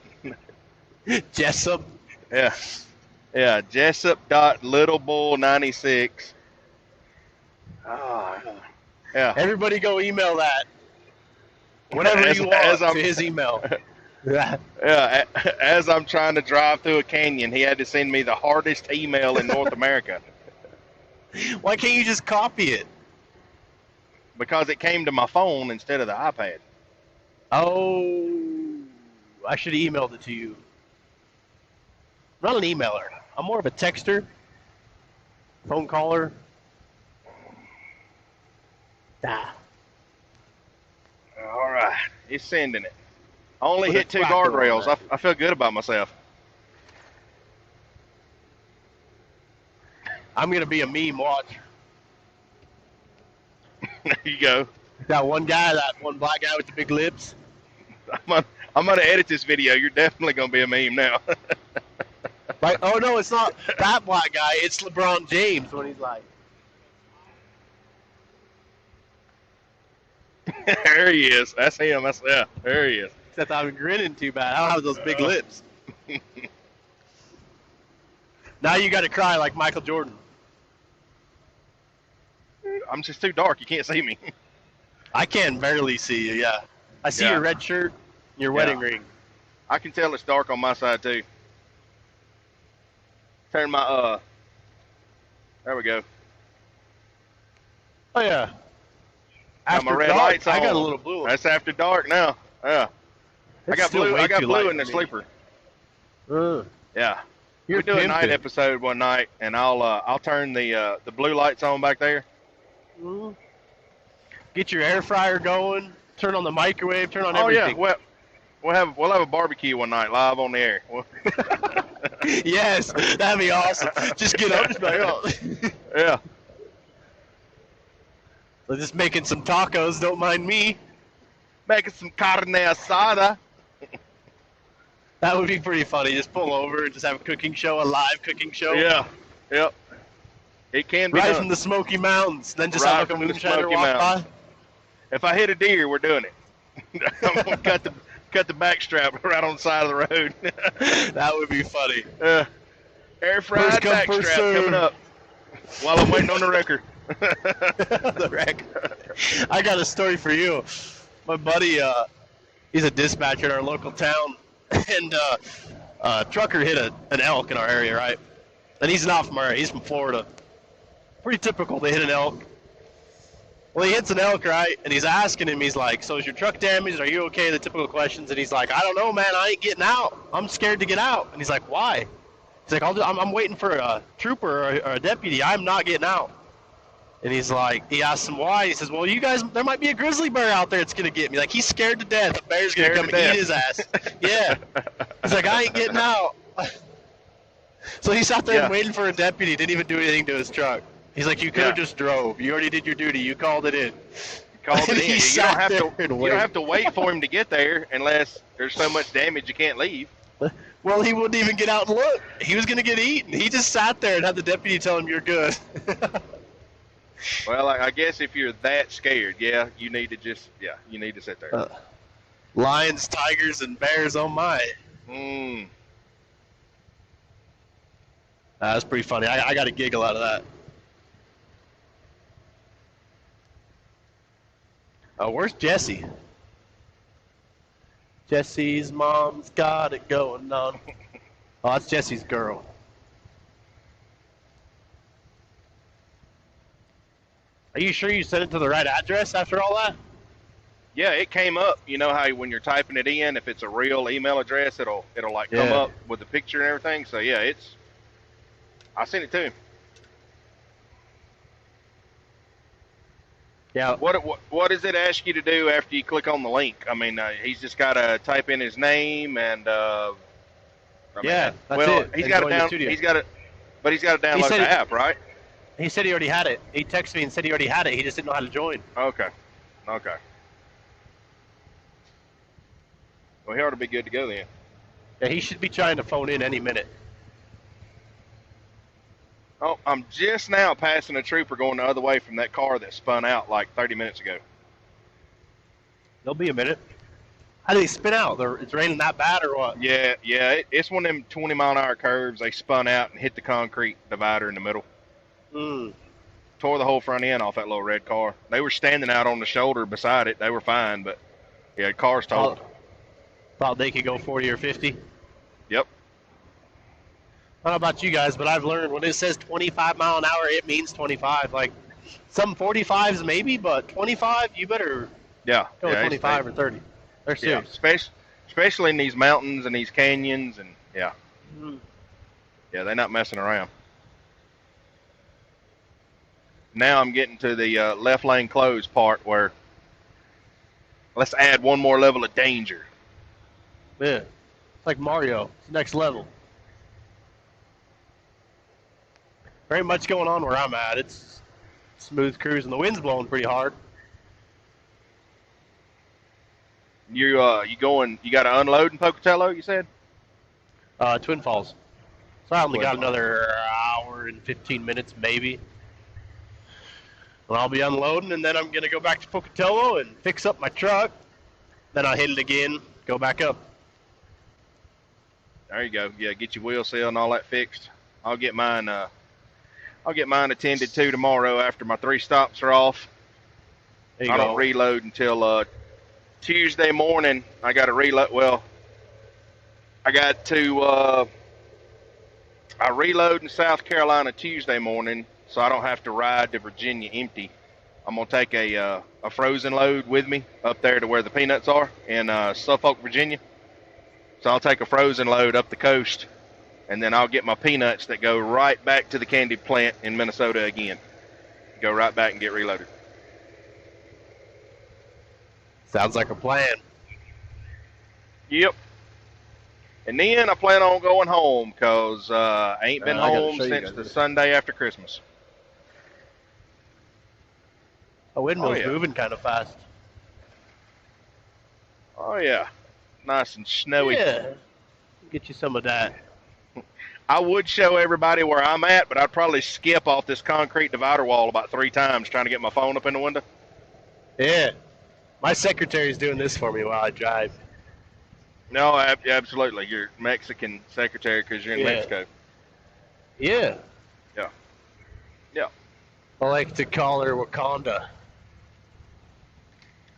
Jessup. Yeah. Yeah. Jessup dot littlebull96. Oh, yeah. Everybody go email that. Whatever you want to his email. Yeah. As I'm trying to drive through a canyon, he had to send me the hardest email in North America. Why can't you just copy it? Because it came to my phone instead of the iPad. Oh, I should have emailed it to you. I'm not an emailer. I'm more of a texter, phone caller. All right, it's sending it. I only hit 2 guardrails. I feel good about myself. I'm gonna be a meme. Watch. There you go. That one black guy with the big lips. I'm gonna edit this video. You're definitely gonna be a meme now. Like, oh no, it's not that black guy. It's LeBron James when he's like. There he is. That's him. There he is. Except I'm grinning too bad. I don't have those big lips. Now you got to cry like Michael Jordan. I'm just too dark. You can't see me. I can barely see you. Yeah, I see your red shirt, your wedding ring. I can tell it's dark on my side too. Turn my There we go. Oh yeah. Got my red lights on. I got a little blue. That's after dark now. Yeah. I got blue in the sleeper. Yeah. We'll do a night episode one night, and I'll turn the blue lights on back there. Get your air fryer going. Turn on the microwave. Turn on everything. Oh yeah. We'll have a barbecue one night live on the air. Yes, that'd be awesome. Just get up, just like, oh. Yeah. They're just making some tacos. Don't mind me. Making some carne asada. That would be pretty funny. Just pull over and just have a cooking show, a live cooking show. Yeah. Yep. It can be Right done. from the Smoky Mountains. Then just Right have like a from the moonshiner Smoky walk Mountains. by. If I hit a deer, we're doing it. I'm gonna cut the back strap right on the side of the road. That would be funny. Air fried First come, back first strap serve. coming up while I'm waiting on the wrecker. The wreck. I got a story for you. My buddy, he's a dispatcher in our local town, and a trucker hit an elk in our area, right? And he's not from our area. He's from Florida. Pretty typical to hit an elk. Well, he hits an elk, right? And he's asking him, he's like, so is your truck damaged? Are you okay? The typical questions. And he's like, I don't know, man. I ain't getting out. I'm scared to get out. And he's like, why? He's like, I'm waiting for a trooper or a deputy. I'm not getting out. And he's like, he asks him why. He says, well, you guys, there might be a grizzly bear out there that's going to get me. Like, he's scared to death. A bear's going to come and eat his ass. Yeah. He's like, I ain't getting out. So he sat there and waiting for a deputy. Didn't even do anything to his truck. He's like, you could have just drove. You already did your duty. You called it in. You called it in. You don't have to wait for him to get there unless there's so much damage you can't leave. Well, he wouldn't even get out and look. He was going to get eaten. He just sat there and had the deputy tell him, you're good. Well, I guess if you're that scared, you need to sit there. Lions, tigers, and bears, oh my. That's pretty funny. I got a giggle out of that. Where's Jesse? Jesse's mom's got it going on. Oh, that's Jesse's girl. Are you sure you sent it to the right address after all that? Yeah, it came up. You know how when you're typing it in, if it's a real email address, it'll like come up with the picture and everything. So yeah, I sent it to him. Yeah. What does it ask you to do after you click on the link? I mean, he's just got to type in his name and. That's it. He's got to download. He's got to download the app, right? He said he already had it. He texted me and said he already had it. He just didn't know how to join. Okay. Well, he ought to be good to go then. Yeah, he should be trying to phone in any minute. Oh, I'm just now passing a trooper going the other way from that car that spun out like 30 minutes ago. There'll be a minute. How did he spin out? It's raining that bad or what? Yeah. It's one of them 20-mile-an-hour curves. They spun out and hit the concrete divider in the middle. Tore the whole front end off that little red car. They were standing out on the shoulder beside it. They were fine, but yeah, the car's totaled. Thought they could go 40 or 50? Yep. I don't know about you guys, but I've learned when it says 25 mile an hour, it means 25. Like, some 45s maybe, but 25, you better go 25 or 30. They're serious. Yeah, especially in these mountains and these canyons, and yeah, they're not messing around. Now I'm getting to the left lane closed part where let's add one more level of danger. Yeah, it's like Mario. It's next level. Very much going on where I'm at. It's smooth cruising. The wind's blowing pretty hard. You got to unload in Pocatello, you said? Twin Falls. So I only got another hour and 15 minutes maybe. And I'll be unloading, and then I'm going to go back to Pocatello and fix up my truck. Then I'll hit it again, go back up. There you go. Yeah, get your wheel seal and all that fixed. I'll get mine attended to tomorrow after my 3 stops are off. I don't reload until Tuesday morning. I got to reload. Well, I reload in South Carolina Tuesday morning, so I don't have to ride to Virginia empty. I'm gonna take a frozen load with me up there to where the peanuts are in Suffolk, Virginia. So I'll take a frozen load up the coast, and then I'll get my peanuts that go right back to the candy plant in Minnesota again. Go right back and get reloaded. Sounds like a plan. Yep. And then I plan on going home because I ain't been home since the Sunday after Christmas. A windmill's Oh, yeah. moving kind of fast. Oh yeah, nice and snowy. Yeah. Get you some of that. I would show everybody where I'm at, but I'd probably skip off this concrete divider wall about 3 times trying to get my phone up in the window. Yeah. My secretary's doing this for me while I drive. No, absolutely. You're Mexican secretary because you're in Yeah. Mexico. Yeah. Yeah. Yeah. I like to call her Wakanda.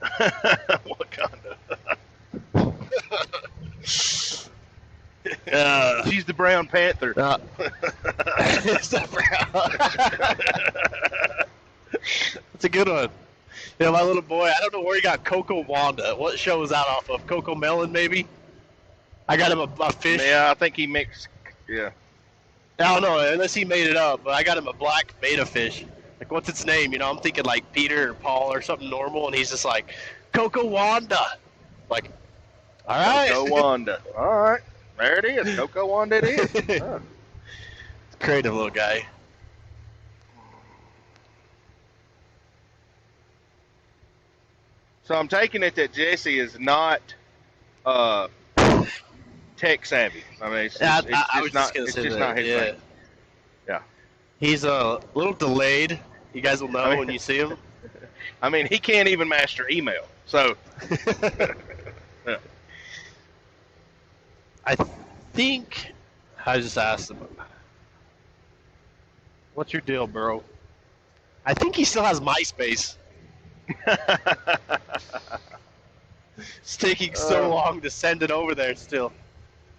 Wakanda. She's the Brown Panther. It's a That's a good one. You know, my little boy, I don't know where he got Coco Wanda. What show was that off of? Coco Melon, maybe? I got him a fish. Yeah, I think he mixed. Yeah. I don't know, unless he made it up, but I got him a black beta fish. Like, what's its name? You know, I'm thinking like Peter or Paul or something normal, and he's just like, Coco Wanda. Like, all right. Coco Wanda. All right. There it is. Coco Wanda it is. Huh. Creative little guy. So I'm taking it that Jesse is not tech savvy. I mean, it's just, it's just not his thing. Yeah. He's a little delayed. You guys will know when you see him. I mean, he can't even master email. So. Yeah. I think I just asked him, "What's your deal, bro?" I think he still has MySpace. It's taking so long to send it over there still.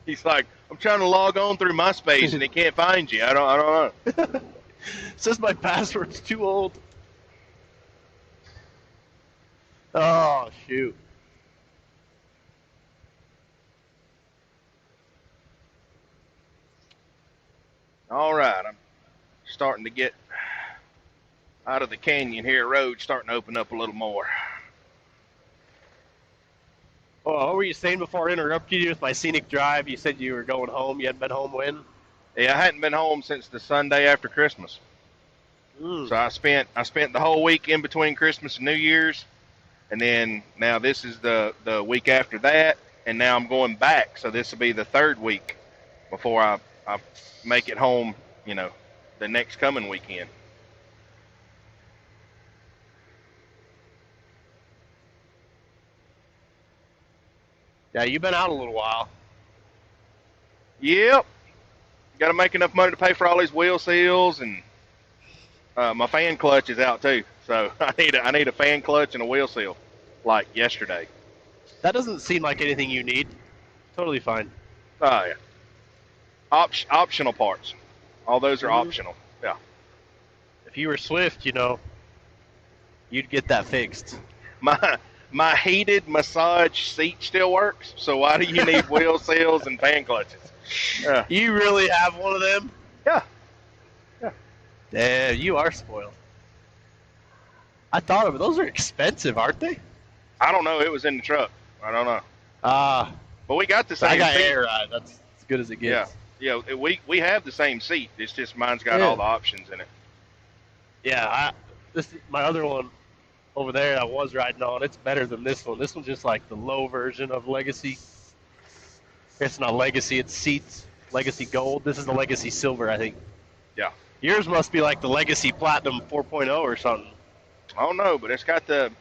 He's like, I'm trying to log on through MySpace and he can't find you. I don't know. It says my password's too old. Oh, shoot. All right, I'm starting to get out of the canyon here. Road starting to open up a little more. Oh, what were you saying before I interrupted you with my scenic drive? You said you were going home. You hadn't been home when? Yeah, I hadn't been home since the Sunday after Christmas. So I spent the whole week in between Christmas and New Year's, and then now this is the week after that, and now I'm going back. So this will be the third week before I make it home, you know, the next coming weekend. Yeah, you've been out a little while. Yep. Got to make enough money to pay for all these wheel seals, and my fan clutch is out too. So I need a fan clutch and a wheel seal, like yesterday. That doesn't seem like anything you need. Totally fine. Oh yeah. Optional parts. All those are optional. Yeah. If you were Swift, you know, you'd get that fixed. My heated massage seat still works. So why do you need wheel seals and fan clutches? You really have one of them? Yeah. Yeah. Damn, you are spoiled. I thought of it. Those are expensive, aren't they? I don't know. It was in the truck. I don't know. But we got the same I got seat. air ride. That's as good as it gets. Yeah. Yeah. We have the same seat. It's just mine's got all the options in it. Yeah. My other one over there I was riding on, it's better than this one. This one's just like the low version of Legacy. It's not Legacy, it's Seats. Legacy Gold. This is the Legacy Silver, I think. Yeah. Yours must be like the Legacy Platinum 4.0 or something. Oh no, but it's got the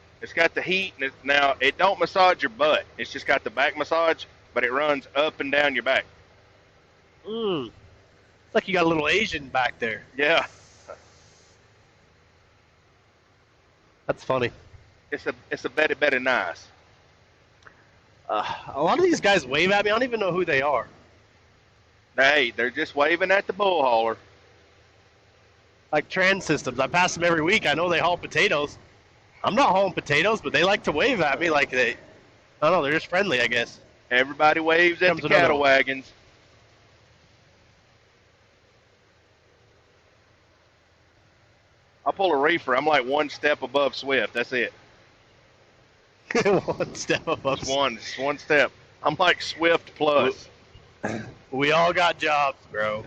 heat, and now it don't massage your butt. It's just got the back massage, but it runs up and down your back. It's like you got a little Asian back there. Yeah. That's funny. It's a very nice. A lot of these guys wave at me. I don't even know who they are. Hey, they're just waving at the bull hauler. Like Trans Systems. I pass them every week. I know they haul potatoes. I'm not hauling potatoes, but they like to wave at me like I don't know, they're just friendly, I guess. Everybody waves at the cattle wagons. I pull a reefer. I'm like one step above Swift. That's it. One step above. It's one step. I'm like Swift plus. We all got jobs, bro.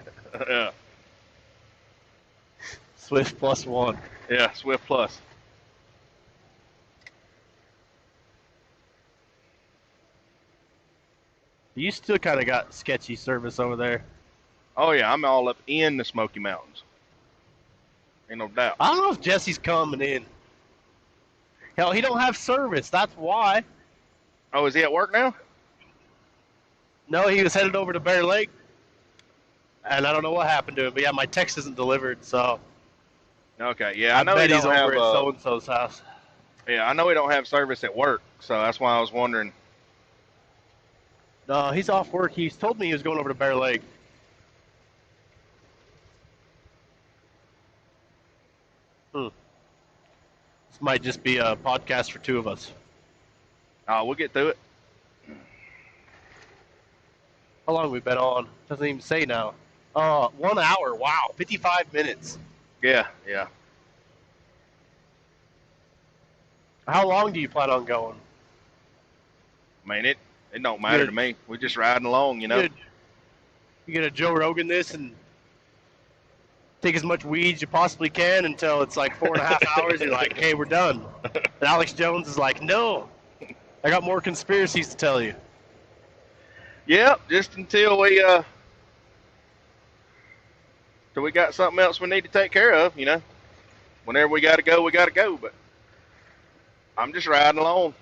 Yeah. Swift plus one. Yeah, Swift plus. You still kind of got sketchy service over there. Oh yeah, I'm all up in the Smoky Mountains. Ain't no doubt. I don't know if Jesse's coming in. Hell, he don't have service. That's why. Oh, is he at work now? No, he was headed over to Bear Lake, and I don't know what happened to him. But yeah, my text isn't delivered, so Okay, yeah, I know he bet he's don't have. over at so and so's house. Yeah, I know he don't have service at work, so that's why I was wondering. No, he's off work. He's told me he was going over to Bear Lake. This might just be a podcast for two of us. We'll get through it. How long we been on? Doesn't even say now. 1 hour. Wow, 55 minutes. Yeah, yeah. How long do you plan on going? I mean, it don't matter to me. We're just riding along, you know. You gonna Joe Rogan this and take as much weed as you possibly can until it's like 4.5 hours. And you're like, hey, we're done. And Alex Jones is like, no, I got more conspiracies to tell you. Yep, just until we got something else we need to take care of, you know. Whenever we gotta go, we gotta go. But I'm just riding along.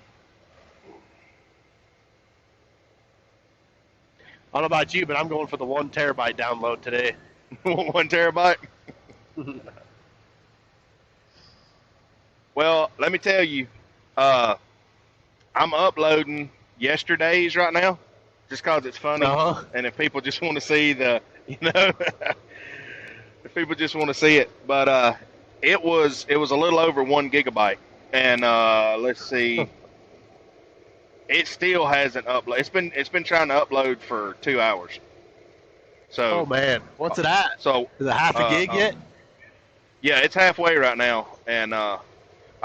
I don't know about you, but I'm going for the 1 terabyte download today. 1 terabyte. Well, let me tell you, I'm uploading yesterday's right now, just cause it's funny, and if people just want to see the, you know, if people just want to see it, but it was a little over 1 gigabyte, and let's see, it still hasn't uploaded. It's been trying to upload for 2 hours. So. Oh man, what's it at? So. Is it half a gig yet? Yeah, it's halfway right now, and I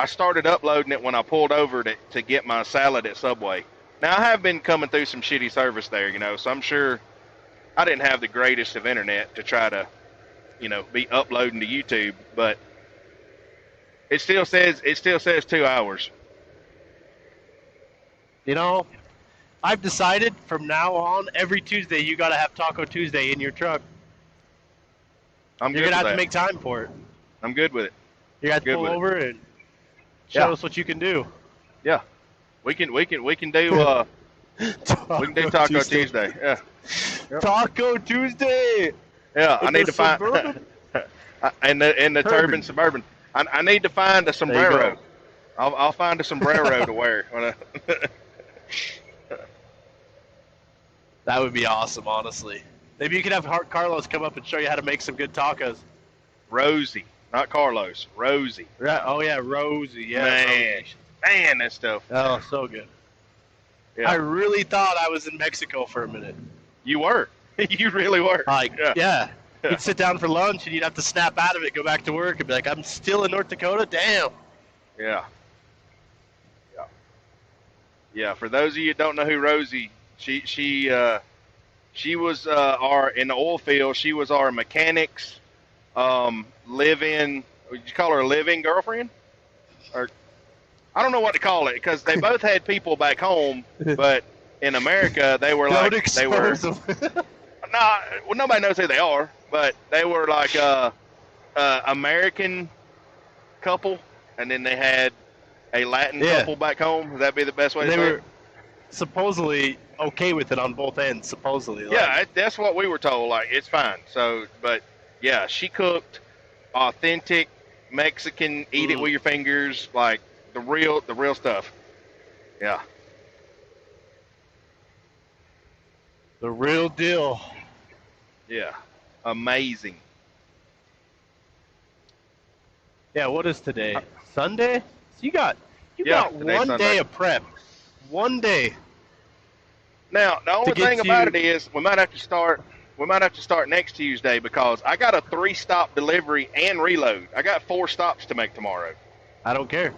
started uploading it when I pulled over to get my salad at Subway. Now, I have been coming through some shitty service there, you know, so I'm sure I didn't have the greatest of internet to try to, you know, be uploading to YouTube, but it still says 2 hours. You know, I've decided from now on, every Tuesday, you got to have Taco Tuesday in your truck. You're going to have to make time for it. I'm good with it. You got to pull over and show us what you can do. Yeah. We can do we can do Taco Tuesday. Yeah. Yep. Taco Tuesday. Yeah, I need to find in the Turban Suburban. I need to find a sombrero. I'll find a sombrero to wear. That would be awesome, honestly. Maybe you could have Carlos come up and show you how to make some good tacos. Rosie, not Carlos. Rosie. Right. Oh yeah, Rosie. Yeah. Man, that stuff. Oh, so good. Yeah. I really thought I was in Mexico for a minute. You were. You really were. Like, yeah. You'd sit down for lunch and you'd have to snap out of it, go back to work, and be like, I'm still in North Dakota? Damn. Yeah. Yeah. Yeah, for those of you that don't know who Rosie, she was in the oil field, she was our mechanics live-in, would you call her a live-in girlfriend? Or I don't know what to call it, because they both had people back home, but in America they were like well, nobody knows who they are, but they were like a American couple, and then they had a Latin couple back home. Would that be the best way to say it? They were supposedly okay with it on both ends, supposedly. Yeah, that's what we were told. Like, it's fine. So, but yeah, she cooked authentic Mexican, eat it with your fingers, like the real stuff. Yeah. The real deal. Yeah. Amazing. Yeah, what is today? Sunday? So you got one Sunday. day of prep. 1 day. Now, the only thing about it is we might have to start next Tuesday, because I got a 3-stop delivery and reload. I got 4 stops to make tomorrow. I don't care.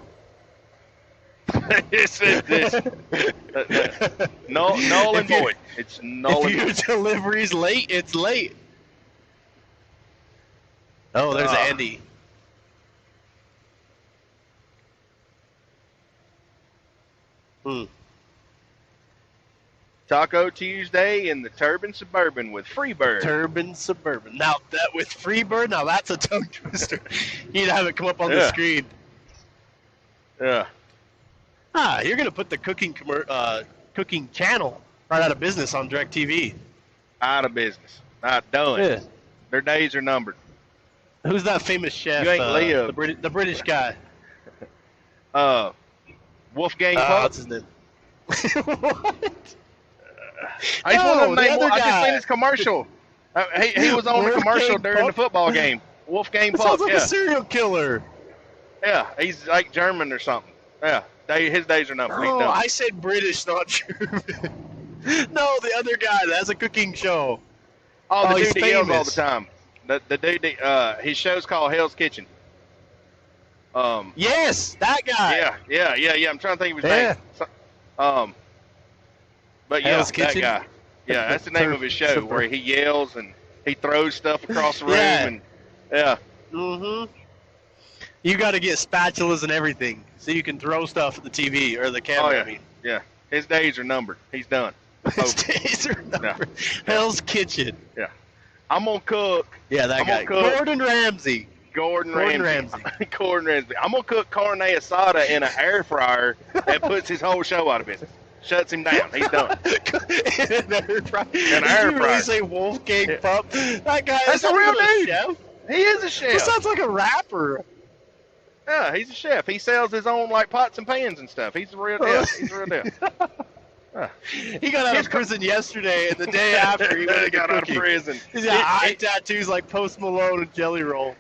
Null and void. It's null and void. If your delivery's late, it's late. Oh, there's Andy. Taco Tuesday in the Turban Suburban with Freebird. Turban Suburban. Now that with Freebird, now that's a tongue twister. You'd have it come up on the screen. Yeah. You're gonna put the cooking channel right out of business on DirecTV. Out of business. Not done. Yeah. Their days are numbered. Who's that famous chef? You ain't lived. The British guy. Wolfgang Puck. What's his name? What? I just want to name. other I just guy. seen his commercial. He was on the commercial Wolfgang during the Puck? football game. Wolfgang Puck. Sounds like Yeah. a serial killer. Yeah. He's like German or something. Yeah. His days are numbered. He's Oh, done. I said British, not German. No, the other guy that has a cooking show. Oh, the he's dude that yells all famous. the time. The dude that, his show's called Hell's Kitchen. Yes, that guy. Yeah. I'm trying to think of his Yeah. name. But yeah, Hell's that Kitchen? guy. Yeah, that's the name of his show where he yells and he throws stuff across the room Yeah. and yeah. Mm-hmm. You got to get spatulas and everything so you can throw stuff at the TV or the camera. Oh yeah. I mean, Yeah. His days are numbered. He's done. his Over. days are numbered. Hell's Kitchen. I'm gonna cook Yeah, that I'm guy. gonna cook. Gordon Ramsay. Gordon Gordon Ramsay. Gordon Ramsay. I'm gonna cook carne asada in an air fryer that puts his whole show out of business. Shuts him down. He's done. In an air fryer. An Did air you fryer. really say Wolfgang Puck? That guy That's is a real dude. chef. He is a He chef. sounds like a rapper. Yeah, he's a chef. He sells his own like pots and pans and stuff. He's a real deal. He's a real deal. He got out of prison yesterday, and the day after he went He got out of cooking. prison. He's got eye tattoos like Post Malone and Jelly Roll.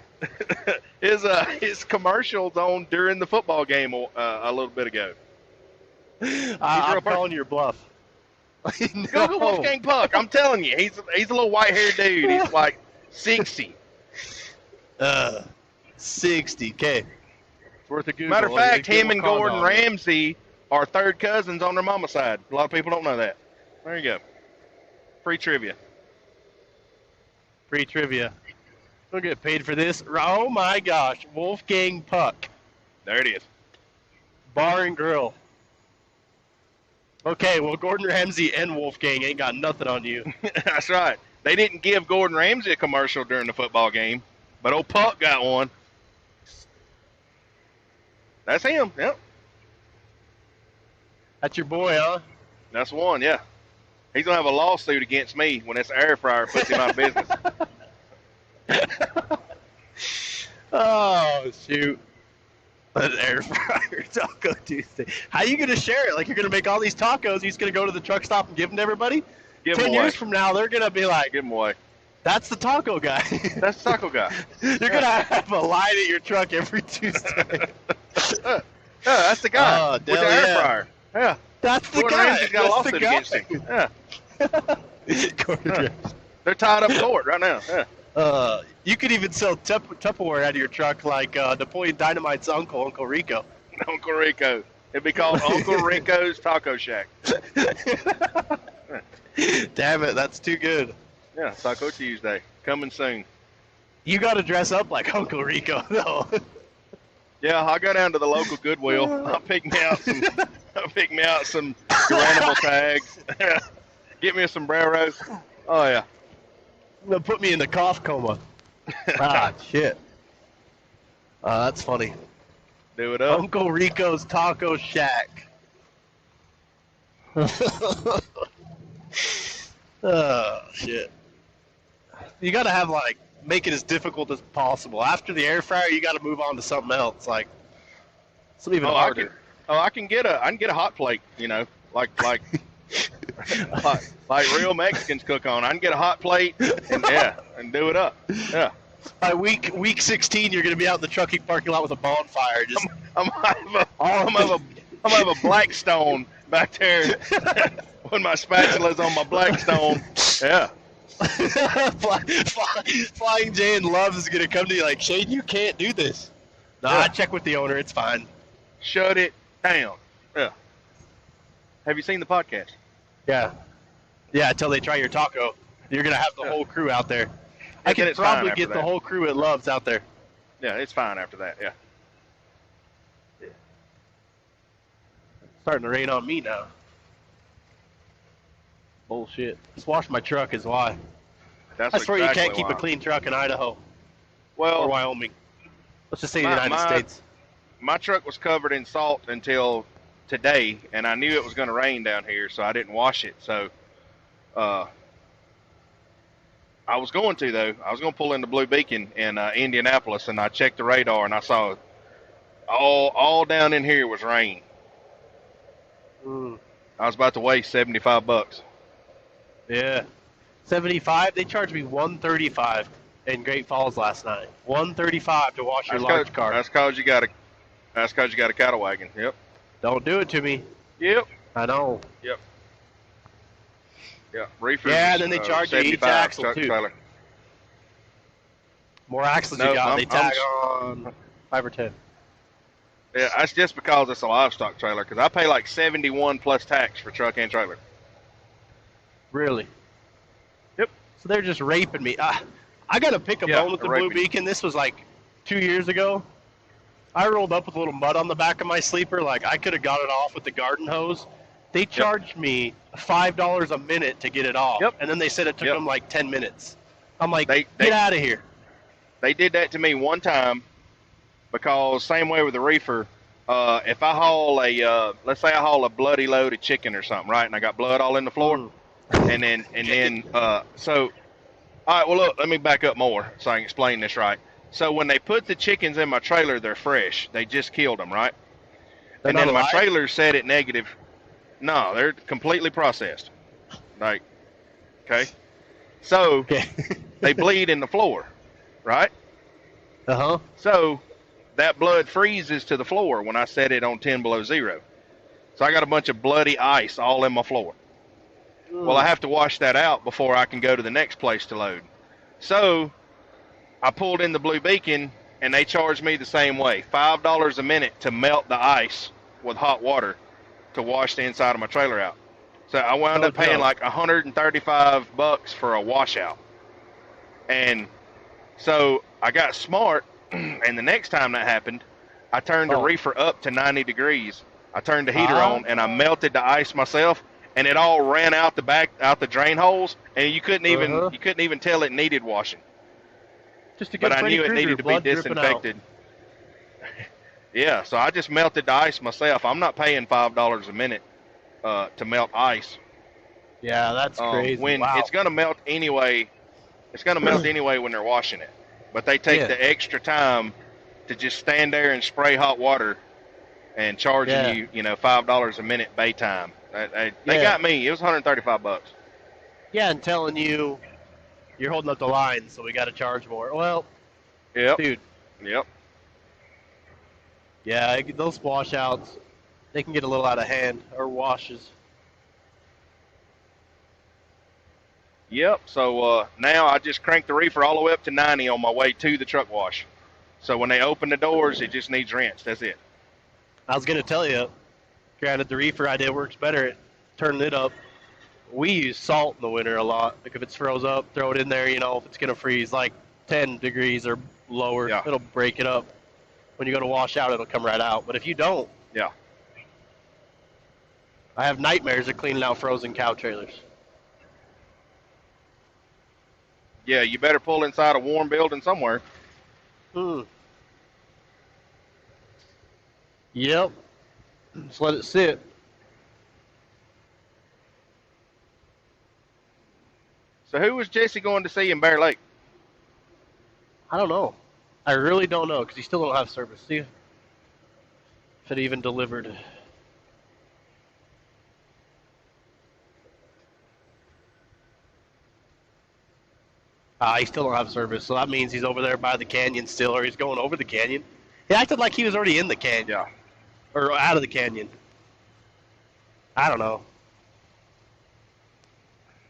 His commercials on during the football game a little bit ago. I'm real calling your bluff. Go to Wolfgang Puck. I'm telling you, he's a little white haired dude. He's like 60. 60K. It's worth a Google. Matter of fact, Give him and a call Gordon on it. Ramsay are third cousins on their mama's side. A lot of people don't know that. There you go. Free trivia. Free trivia. Don't get paid for this. Oh my gosh, Wolfgang Puck, There it is. Bar and Grill. Okay, well Gordon Ramsay and Wolfgang ain't got nothing on you. That's right. They didn't give Gordon Ramsay a commercial during the football game, but old Puck got one. That's him. Yep. That's your boy, huh? That's one, yeah. He's going to have a lawsuit against me when this air fryer puts him out of business. Oh shoot. An air fryer Taco Tuesday. How you gonna share it? Like you're gonna make all these tacos, you're just gonna go to the truck stop and give them to everybody? Give 10 him away. years from now, they're gonna be like, Give him away. that's the taco guy. That's the taco guy. You're gonna have a line at your truck every Tuesday. Yeah, that's the guy Oh, with the hell air yeah. fryer. Yeah. That's the Gordon guy. Ramsay's got a That's the lawsuit guy. against him. Yeah. Gordon Yeah. Ramsay. They're tied up in court right now. Yeah. You could even sell Tupperware out of your truck like Napoleon Dynamite's Uncle Rico. Uncle Rico. It'd be called Uncle Rico's Taco Shack. Damn it, that's too good. Yeah, Taco Tuesday. Coming soon. You got to dress up like Uncle Rico, though. Yeah, I'll go down to the local Goodwill. I'll pick me out some Geronimo tags. Get me a sombrero. Oh yeah. They'll put me in the cough coma. Shit. That's funny. Do it up. Uncle Rico's Taco Shack. Oh, shit. You gotta have, like, make it as difficult as possible. After the air fryer, you gotta move on to something else, like, something even harder. I can get a hot plate, you know, like real Mexicans cook on. I can get a hot plate and do it up. Yeah. By week 16, you're gonna be out in the trucking parking lot with a bonfire. Just I'm gonna have a Blackstone back there when my spatula's on my Blackstone. Yeah. Flying J and Love is gonna come to you like, Shane, you can't do this. No, I check with the owner. It's fine. Shut it down. Yeah. Have you seen the podcast? Yeah. Yeah, until they try your taco. You're going to have the whole crew out there. I then can it's fine probably after get the that. whole crew at Love's out there. Yeah, it's fine after that. Yeah. Starting to rain on me now. Bullshit. Just wash my truck is why. That's I swear exactly you can't keep why. a clean truck in Idaho or Well, Wyoming. Let's just say the my United my States. my truck was covered in salt until today, and I knew it was going to rain down here, so I didn't wash it. So, uh, I was going to though. I was going to pull into Blue Beacon in Indianapolis, and I checked the radar, and I saw all down in here was rain. Mm, I was about to waste $75. yeah. 75. They charged me 135 in Great Falls last night. 135 to wash your large car. That's cause you got a cattle wagon. Yep. Don't do it to me. Yep. I know. Yep. Yep. Reefers. Yeah, and then they charge you each 75 axle truck too. trailer. More axles No, you got, they tag I'm- on 5 or 10. Yeah, that's just because it's a livestock trailer. Because I pay like 71 plus tax for truck and trailer. Really? Yep. So they're just raping me. I got to pick a Yeah, bone with the they're Blue raping you. Beacon. This was like 2 years ago. I rolled up with a little mud on the back of my sleeper. Like I could have got it off with the garden hose. They charged me $5 a minute to get it off. Yep. And then they said it took Yep. them like 10 minutes. I'm like, They- get out of here. They did that to me one time because same way with the reefer. If I haul let's say I haul a bloody load of chicken or something, right? And I got blood all in the floor, and then so, all right. Well, look, let me back up more so I can explain this right. So when they put the chickens in my trailer, they're fresh. They just killed them, right? They're And then not my alive? trailer set it negative. No, they're completely processed. Like, okay. So Okay. they bleed in the floor, right? Uh-huh. So that blood freezes to the floor when I set it on 10 below zero. So I got a bunch of bloody ice all in my floor. Well, I have to wash that out before I can go to the next place to load. So I pulled in the Blue Beacon, and they charged me the same way, $5 a minute to melt the ice with hot water to wash the inside of my trailer out. So I wound up paying like $135 for a washout. And so I got smart, and the next time that happened, I turned the reefer up to 90 degrees. I turned the heater on, and I melted the ice myself, and it all ran out the drain holes, and you couldn't even tell it needed washing. Just to get But I Freddy knew it Krueger, needed to be blood dripping out. disinfected. Yeah, so I just melted the ice myself. I'm not paying $5 a minute to melt ice. Yeah, that's crazy. When wow. it's gonna melt anyway. It's gonna melt anyway when they're washing it. But they take the extra time to just stand there and spray hot water and charging you, $5 a minute bay time. They got me. It was $135. Yeah, and telling you you're holding up the line, so we got to charge more. Well, Yep. dude. Yep. Yeah, those washouts, they can get a little out of hand, or washes. Yep. So now I just crank the reefer all the way up to 90 on my way to the truck wash. So when they open the doors, it just needs rinsed. That's it. I was going to tell you, granted, the reefer idea works better at turning it up. We use salt in the winter a lot. Like if it's froze up, throw it in there, if it's going to freeze like 10 degrees or lower, it'll break it up. When you go to wash out, it'll come right out. But if you don't, I have nightmares of cleaning out frozen cow trailers. Yeah, you better pull inside a warm building somewhere. Yep. Just let it sit. So who was Jesse going to see in Bear Lake? I don't know. I really don't know because you still don't have service. See if it even delivered. He still don't have service, so that means he's over there by the canyon still, or he's going over the canyon. He acted like he was already in the canyon. Yeah. Or out of the canyon. I don't know.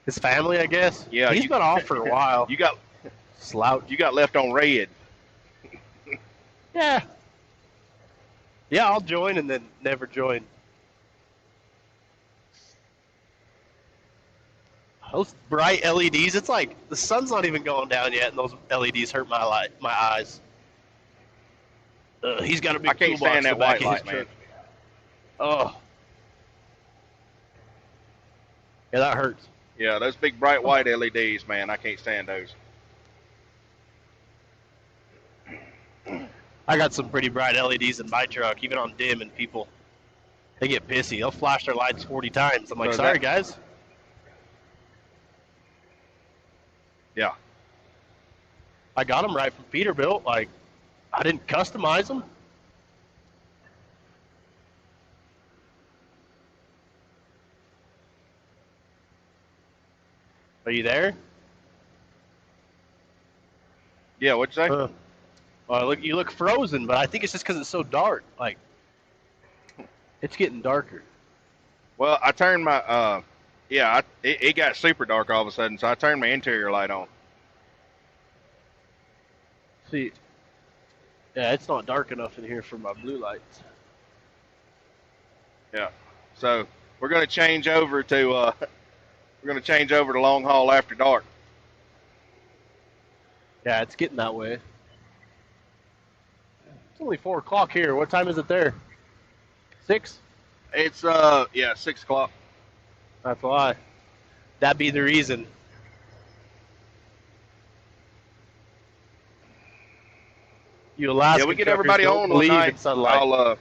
His family, I guess. Yeah, He's been off for a while. You got Slouch. You got left on red. Yeah. Yeah, I'll join and then never join. Those bright LEDs, it's like the sun's not even going down yet, and those LEDs hurt my eyes. He's got a big I can't toolbox stand in that the back white of his light, man. truck. Oh. Yeah, that hurts. Yeah, those big bright white LEDs, man, I can't stand those. I got some pretty bright LEDs in my truck, even on dim, and people, they get pissy. They'll flash their lights 40 times. I'm like, So sorry, that- guys. Yeah. I got them right from Peterbilt. Like, I didn't customize them. Are you there? Yeah, what'd you say? Well, look, you look frozen, but I think it's just because it's so dark. Like, it's getting darker. Well, I turned my, it got super dark all of a sudden, so I turned my interior light on. See, yeah, it's not dark enough in here for my blue lights. Yeah. So we're gonna change over to long haul after dark. Yeah, it's getting that way. It's only 4 o'clock here. What time is it there? 6? It's 6 o'clock. That's why. That'd be the reason. You Alaskan Yeah, we get truckers everybody don't on one believe night. in sunlight.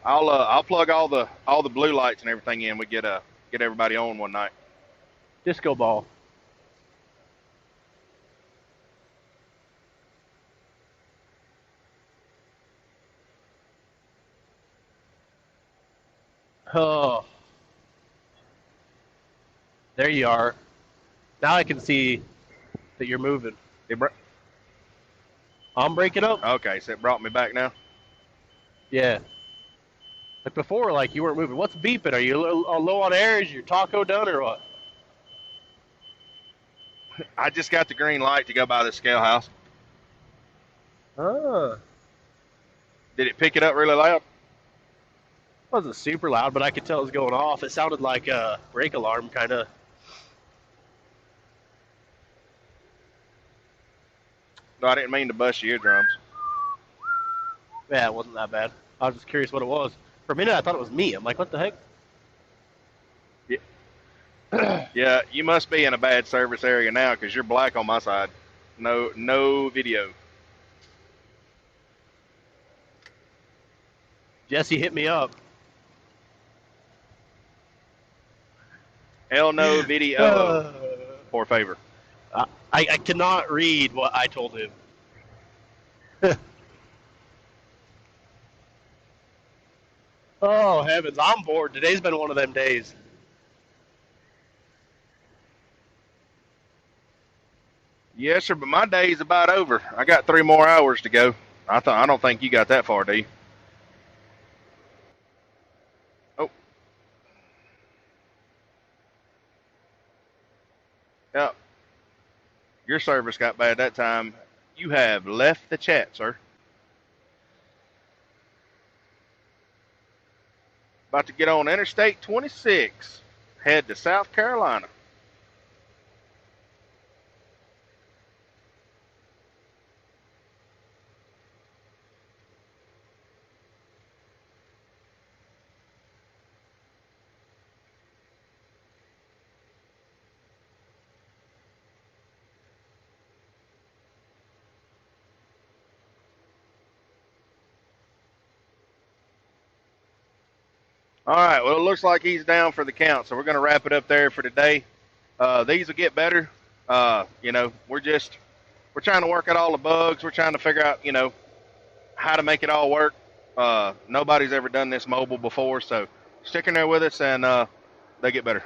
I'll plug all the blue lights and everything in. We get everybody on one night. Disco ball. Oh. There you are. Now I can see that you're moving. I'm breaking up? Okay, so it brought me back now. Yeah. Like before, like you weren't moving. What's beeping? Are you low on air? Is your taco done or what? I just got the green light to go by the scale house. Ah. Did it pick it up really loud? It wasn't super loud, but I could tell it was going off. It sounded like a brake alarm, kind of. No, I didn't mean to bust your eardrums. Yeah, it wasn't that bad. I was just curious what it was. For a minute, I thought it was me. I'm like, what the heck? Yeah, you must be in a bad service area now because you're black on my side. No video. Jesse hit me up. Hell no video. For favor. I cannot read what I told him. Oh, heavens. I'm bored. Today's been one of them days. Yes, sir, but my day's about over. I got 3 more hours to go. I don't think you got that far, do you? Oh. Yeah. Your service got bad that time. You have left the chat, sir. About to get on Interstate 26. Head to South Carolina. All right, well, it looks like he's down for the count, so we're going to wrap it up there for today. These will get better. We're trying to work out all the bugs. We're trying to figure out, how to make it all work. Nobody's ever done this mobile before, so stick in there with us, and they get better.